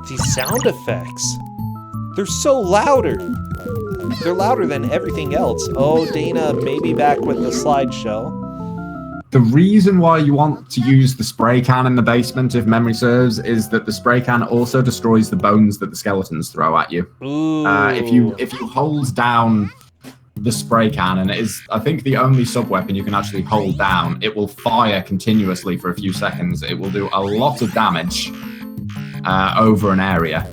These sound effects. They're so louder. They're louder than everything else. Oh, Dana may be back with the slideshow. The reason why you want to use the spray can in the basement, if memory serves, is that the spray can also destroys the bones that the skeletons throw at you. Ooh. If you hold down the spray can, and it is, I think, the only sub-weapon you can actually hold down, it will fire continuously for a few seconds. It will do a lot of damage over an area.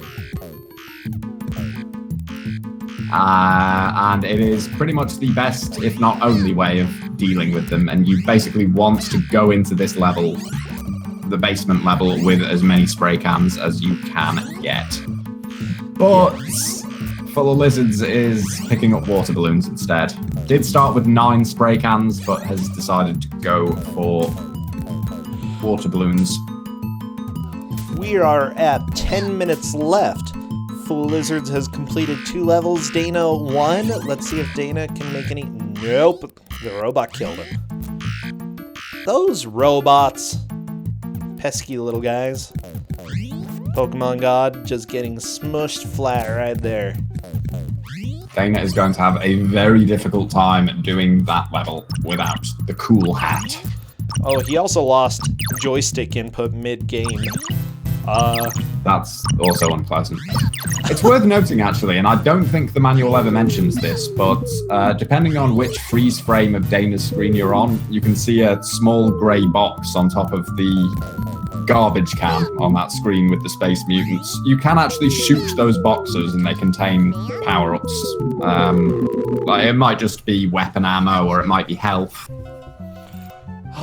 And it is pretty much the best, if not only, way of dealing with them. And you basically want to go into this level, the basement level, with as many spray cans as you can get. But Full of Lizards is picking up water balloons instead. Did start with 9 spray cans, but has decided to go for water balloons. We are at 10 minutes left. Full of Lizards has completed 2 levels. Dana 1. Let's see if Dana can make any... Nope. The robot killed him. Those robots. Pesky little guys. Pokemon God just getting smushed flat right there. Dana is going to have a very difficult time doing that level without the cool hat. Oh, he also lost joystick input mid-game. That's also unpleasant. It's worth noting, actually, and I don't think the manual ever mentions this, but depending on which freeze frame of Dana's screen you're on, you can see a small grey box on top of the garbage can on that screen with the Space Mutants. You can actually shoot those boxes and they contain power-ups. Like, it might just be weapon ammo or it might be health.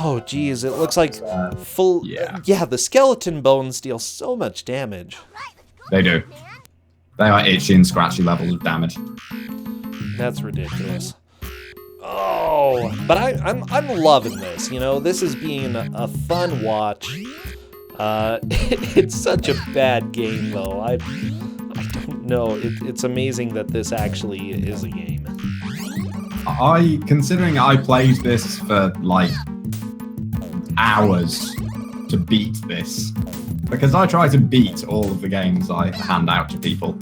Oh, geez, it looks like full... Yeah, the skeleton bones deal so much damage. They do. They are itchy and scratchy levels of damage. That's ridiculous. Oh, but I'm loving this, you know? This is being a fun watch. It's such a bad game, though. I don't know. It's amazing that this actually is a game. Considering I played this for, like, hours to beat this, because I try to beat all of the games I hand out to people,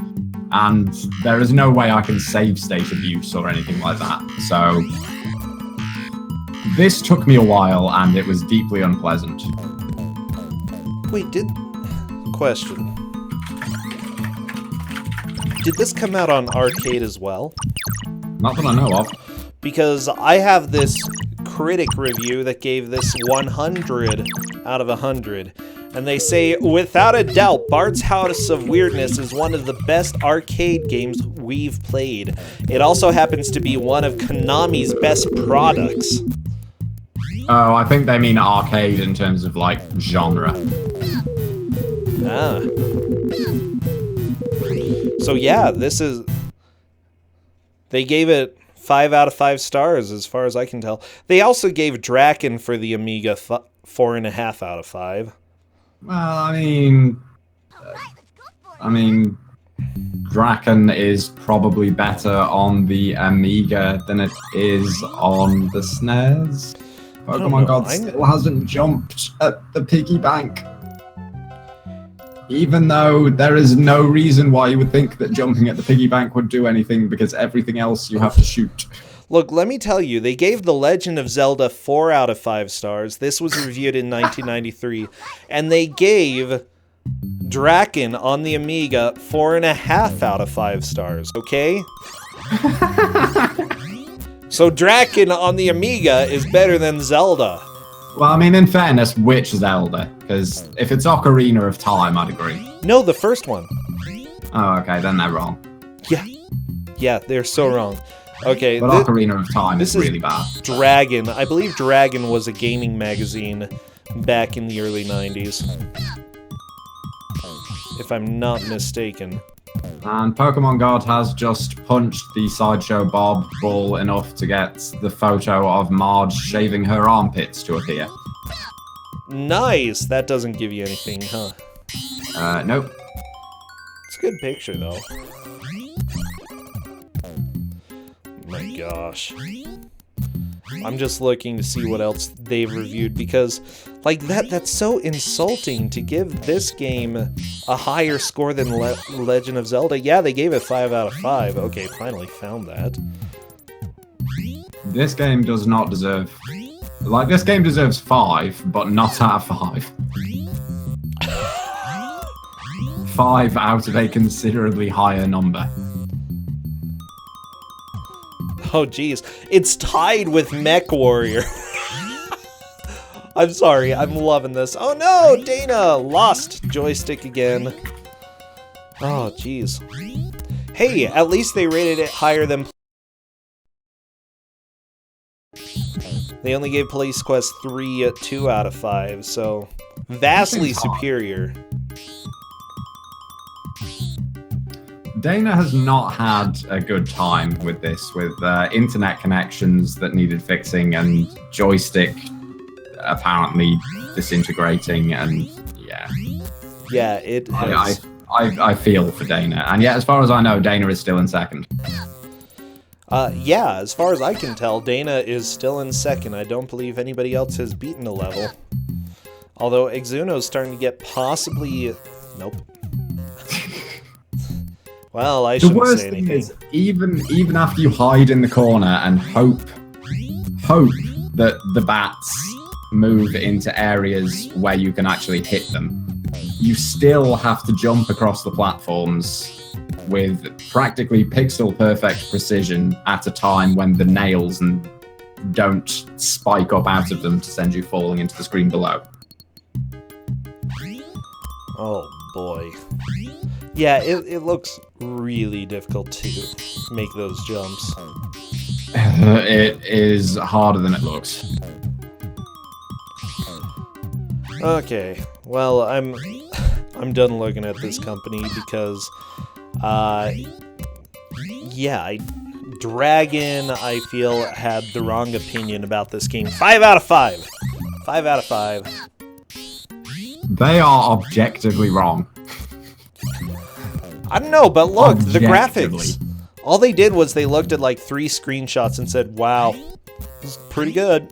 and there is no way I can save state abuse or anything like that, so this took me a while and it was deeply unpleasant. Wait, question. Did this come out on arcade as well? Not that I know of. Because I have this critic review that gave this 100 out of 100. And they say, without a doubt, Bart's House of Weirdness is one of the best arcade games we've played. It also happens to be one of Konami's best products. Oh, I think they mean arcade in terms of, like, genre. Ah. So yeah, this is... They gave it 5 out of 5 stars, as far as I can tell. They also gave Draken for the Amiga 4.5 out of 5. Well, I mean, Draken is probably better on the Amiga than it is on the SNES. Pokemon God still hasn't jumped at the piggy bank. Even though there is no reason why you would think that jumping at the piggy bank would do anything, because everything else you have to shoot. Look, let me tell you, they gave The Legend of Zelda 4 out of 5 stars. This was reviewed in 1993. And they gave Draken on the Amiga 4.5 out of 5 stars, okay? So Draken on the Amiga is better than Zelda. Well, I mean, in fairness, which Zelda? Because if it's Ocarina of Time, I'd agree. No, the first one. Oh, okay, then they're wrong. Yeah, they're so wrong. Okay, but Ocarina of Time is really bad. Dragon. I believe Dragon was a gaming magazine back in the early 90s. If I'm not mistaken. And Pokemon God has just punched the Sideshow Bob bull enough to get the photo of Marge shaving her armpits to appear. Nice! That doesn't give you anything, huh? Nope. It's a good picture, though. My gosh. I'm just looking to see what else they've reviewed, because like that's so insulting to give this game a higher score than Legend of Zelda. Yeah, they gave it 5 out of 5. Okay, finally found that. This game does not deserve... Like, this game deserves 5, but not out of 5. 5 out of a considerably higher number. Oh, geez. It's tied with Mech Warrior. I'm sorry. I'm loving this. Oh, no! Dana lost joystick again. Oh, geez. Hey, at least they rated it higher than... They only gave Police Quest 3 a 2 out of 5, so vastly superior. Dana has not had a good time with this, with internet connections that needed fixing and joystick apparently disintegrating, and yeah. Yeah, it has. I feel for Dana, and yet as far as I know, Dana is still in second. Yeah, as far as I can tell, Dana is still in second. I don't believe anybody else has beaten the level. Although Exuno's starting to get possibly... Nope. Well, I shouldn't say anything. The worst thing is, even after you hide in the corner and hope that the bats move into areas where you can actually hit them, you still have to jump across the platforms with practically pixel-perfect precision at a time when the nails don't spike up out of them to send you falling into the screen below. Oh, boy. Yeah, it looks really difficult to make those jumps. It is harder than it looks. Okay, well, I'm done looking at this company because... yeah, Dragon, I feel, had the wrong opinion about this game. 5 out of 5. 5 out of 5. They are objectively wrong. I don't know, but look, the graphics. All they did was they looked at like 3 screenshots and said, wow, this is pretty good.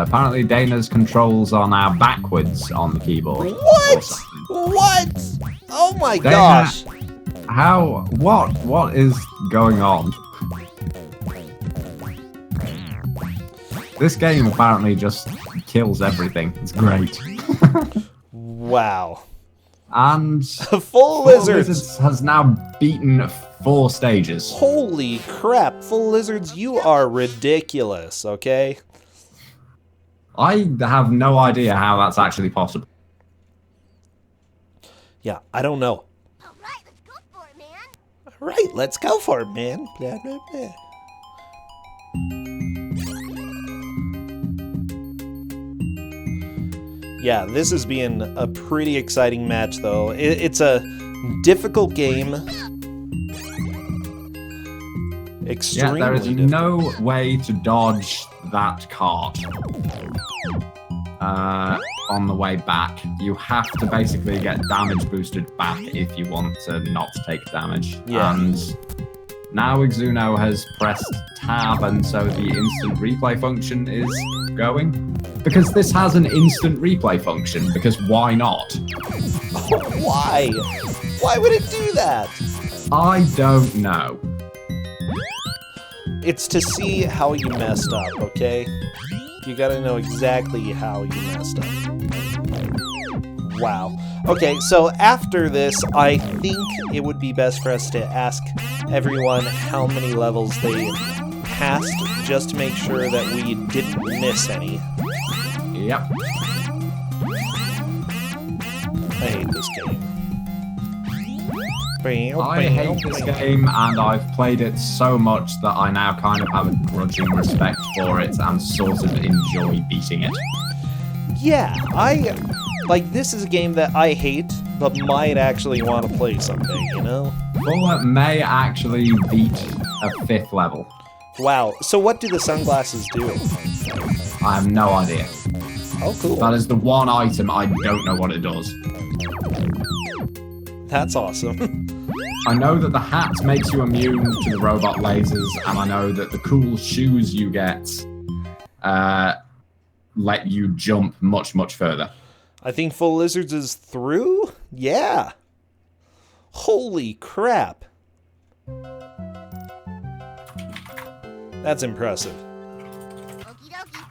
Apparently Dana's controls are now backwards on the keyboard. What? What? Oh my gosh. How? What is going on? This game apparently just kills everything. It's great. Wow. And Full Lizards has now beaten 4 stages. Holy crap, Full Lizards, you are ridiculous, okay? I have no idea how that's actually possible. Yeah, I don't know. Alright, let's go for it, man. Alright, let's go for it, man. Blah, blah, blah. Yeah, this is being a pretty exciting match, though. It's a difficult game. Extremely there is difficult. no way to dodge that cart on the way back. You have to basically get damage boosted back if you want to not take damage. Yeah. And now Exuno has pressed tab, and so the instant replay function is going. Because this has an instant replay function, because why not? Why? Why would it do that? I don't know. It's to see how you messed up, okay? You gotta know exactly how you messed up. Wow. Okay, so after this, I think it would be best for us to ask everyone how many levels they passed, just to make sure that we didn't miss any. Yep. I hate this game. I hate this game, and I've played it so much that I now kind of have a grudging respect for it and sort of enjoy beating it. Yeah, this is a game that I hate, but might actually want to play someday, you know? Full may actually beat a 5th level. Wow, so what do the sunglasses do? I have no idea. Oh, cool. That is the one item I don't know what it does. That's awesome. I know that the hat makes you immune to the robot lasers, and I know that the cool shoes you get let you jump much, much further. I think Full Lizards is through? Yeah. Holy crap. That's impressive. Okie dokie.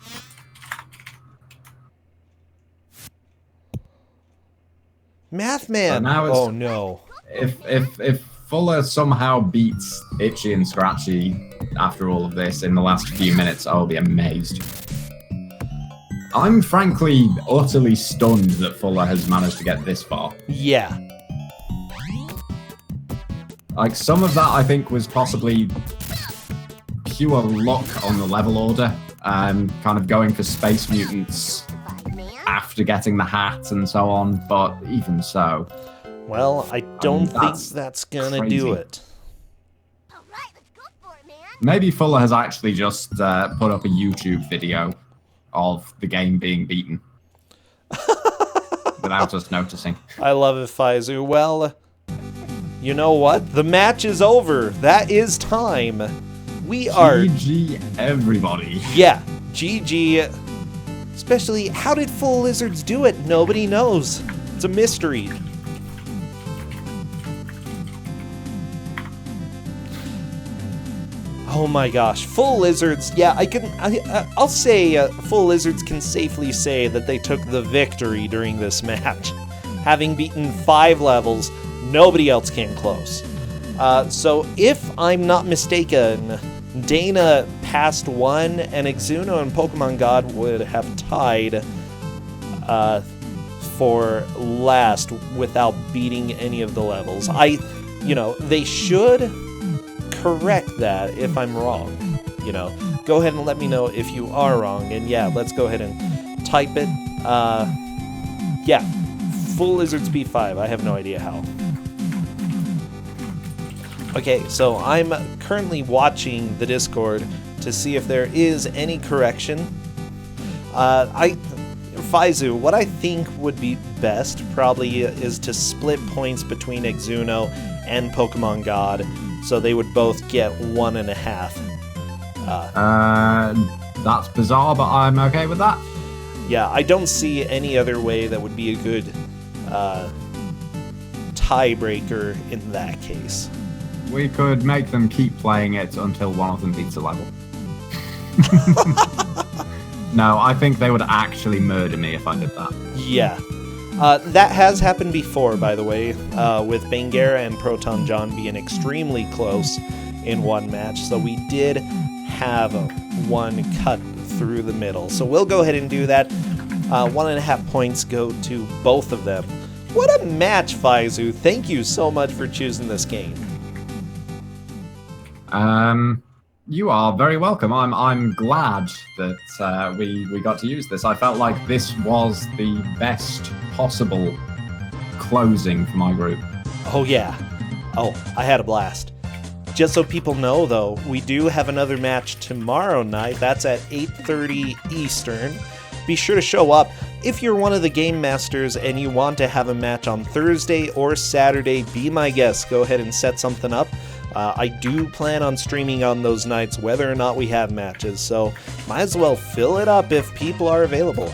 Math Man. So now it's- Oh no. If Fuller somehow beats Itchy and Scratchy after all of this in the last few minutes, I'll be amazed. I'm frankly utterly stunned that Fuller has managed to get this far. Yeah. Like, some of that I think was possibly pure luck on the level order, kind of going for Space Mutants Justified, man. after getting the hat and so on, but even so. Well, I don't think that's that's gonna do crazy. it. All right, let's go for it, man. Maybe Fuller has actually just put up a YouTube video of the game being beaten. Without us noticing. I love it, Faizu. Well, you know what? The match is over. That is time. We are... GG everybody. Yeah, GG. Especially, how did Full Lizards do it? Nobody knows. It's a mystery. Oh my gosh, Full Lizards, yeah, I'll say Full Lizards can safely say that they took the victory during this match. Having beaten 5 levels, nobody else came close. So if I'm not mistaken, Dana passed 1, and Exuno and Pokemon God would have tied for last without beating any of the levels. They should correct that if I'm wrong. Go ahead and let me know if you are wrong, and yeah, let's go ahead and type it. Yeah, Full Lizards B5. I have no idea how. Okay, so I'm currently watching the Discord to see if there is any correction. Faizu, what I think would be best probably is to split points between Exuno and Pokemon God, so they would both get 1.5. That's bizarre, but I'm okay with that. Yeah, I don't see any other way that would be a good tiebreaker in that case. We could make them keep playing it until one of them beats a level. No, I think they would actually murder me if I did that. Yeah. That has happened before, by the way, with Bangera and Proton John being extremely close in one match. So we did have one cut through the middle. So we'll go ahead and do that. 1.5 points go to both of them. What a match, Faizu. Thank you so much for choosing this game. You are very welcome. I'm glad that we got to use this. I felt like this was the best possible closing for my group. Oh, yeah. Oh, I had a blast. Just so people know, though, we do have another match tomorrow night. That's at 8:30 Eastern. Be sure to show up. If you're one of the Game Masters and you want to have a match on Thursday or Saturday, be my guest. Go ahead and set something up. I do plan on streaming on those nights whether or not we have matches, so might as well fill it up if people are available.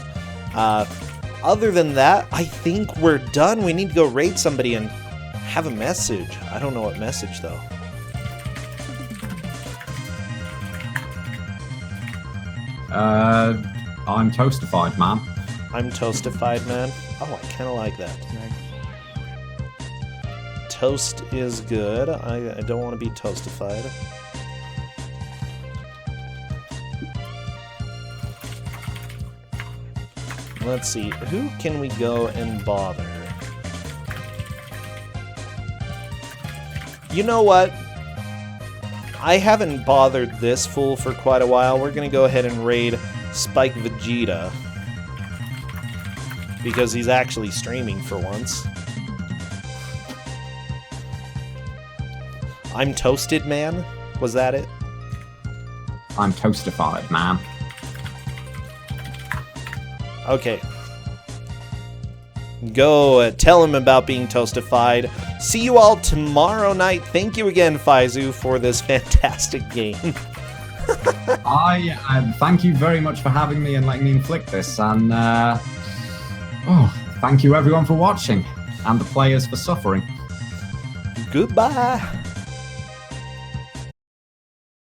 Other than that, I think we're done. We need to go raid somebody and have a message. I don't know what message, though. I'm toastified, man. I'm toastified, man. Oh, I kind of like that. Toast is good. I don't want to be toastified. Let's see. Who can we go and bother? You know what? I haven't bothered this fool for quite a while. We're going to go ahead and raid Spike Vegeta, because he's actually streaming for once. I'm toasted, man? Was that it? I'm toastified, man. Okay. Go tell him about being toastified. See you all tomorrow night. Thank you again, Faizu, for this fantastic game. I thank you very much for having me and letting me inflict this. And thank you everyone for watching and the players for suffering. Goodbye.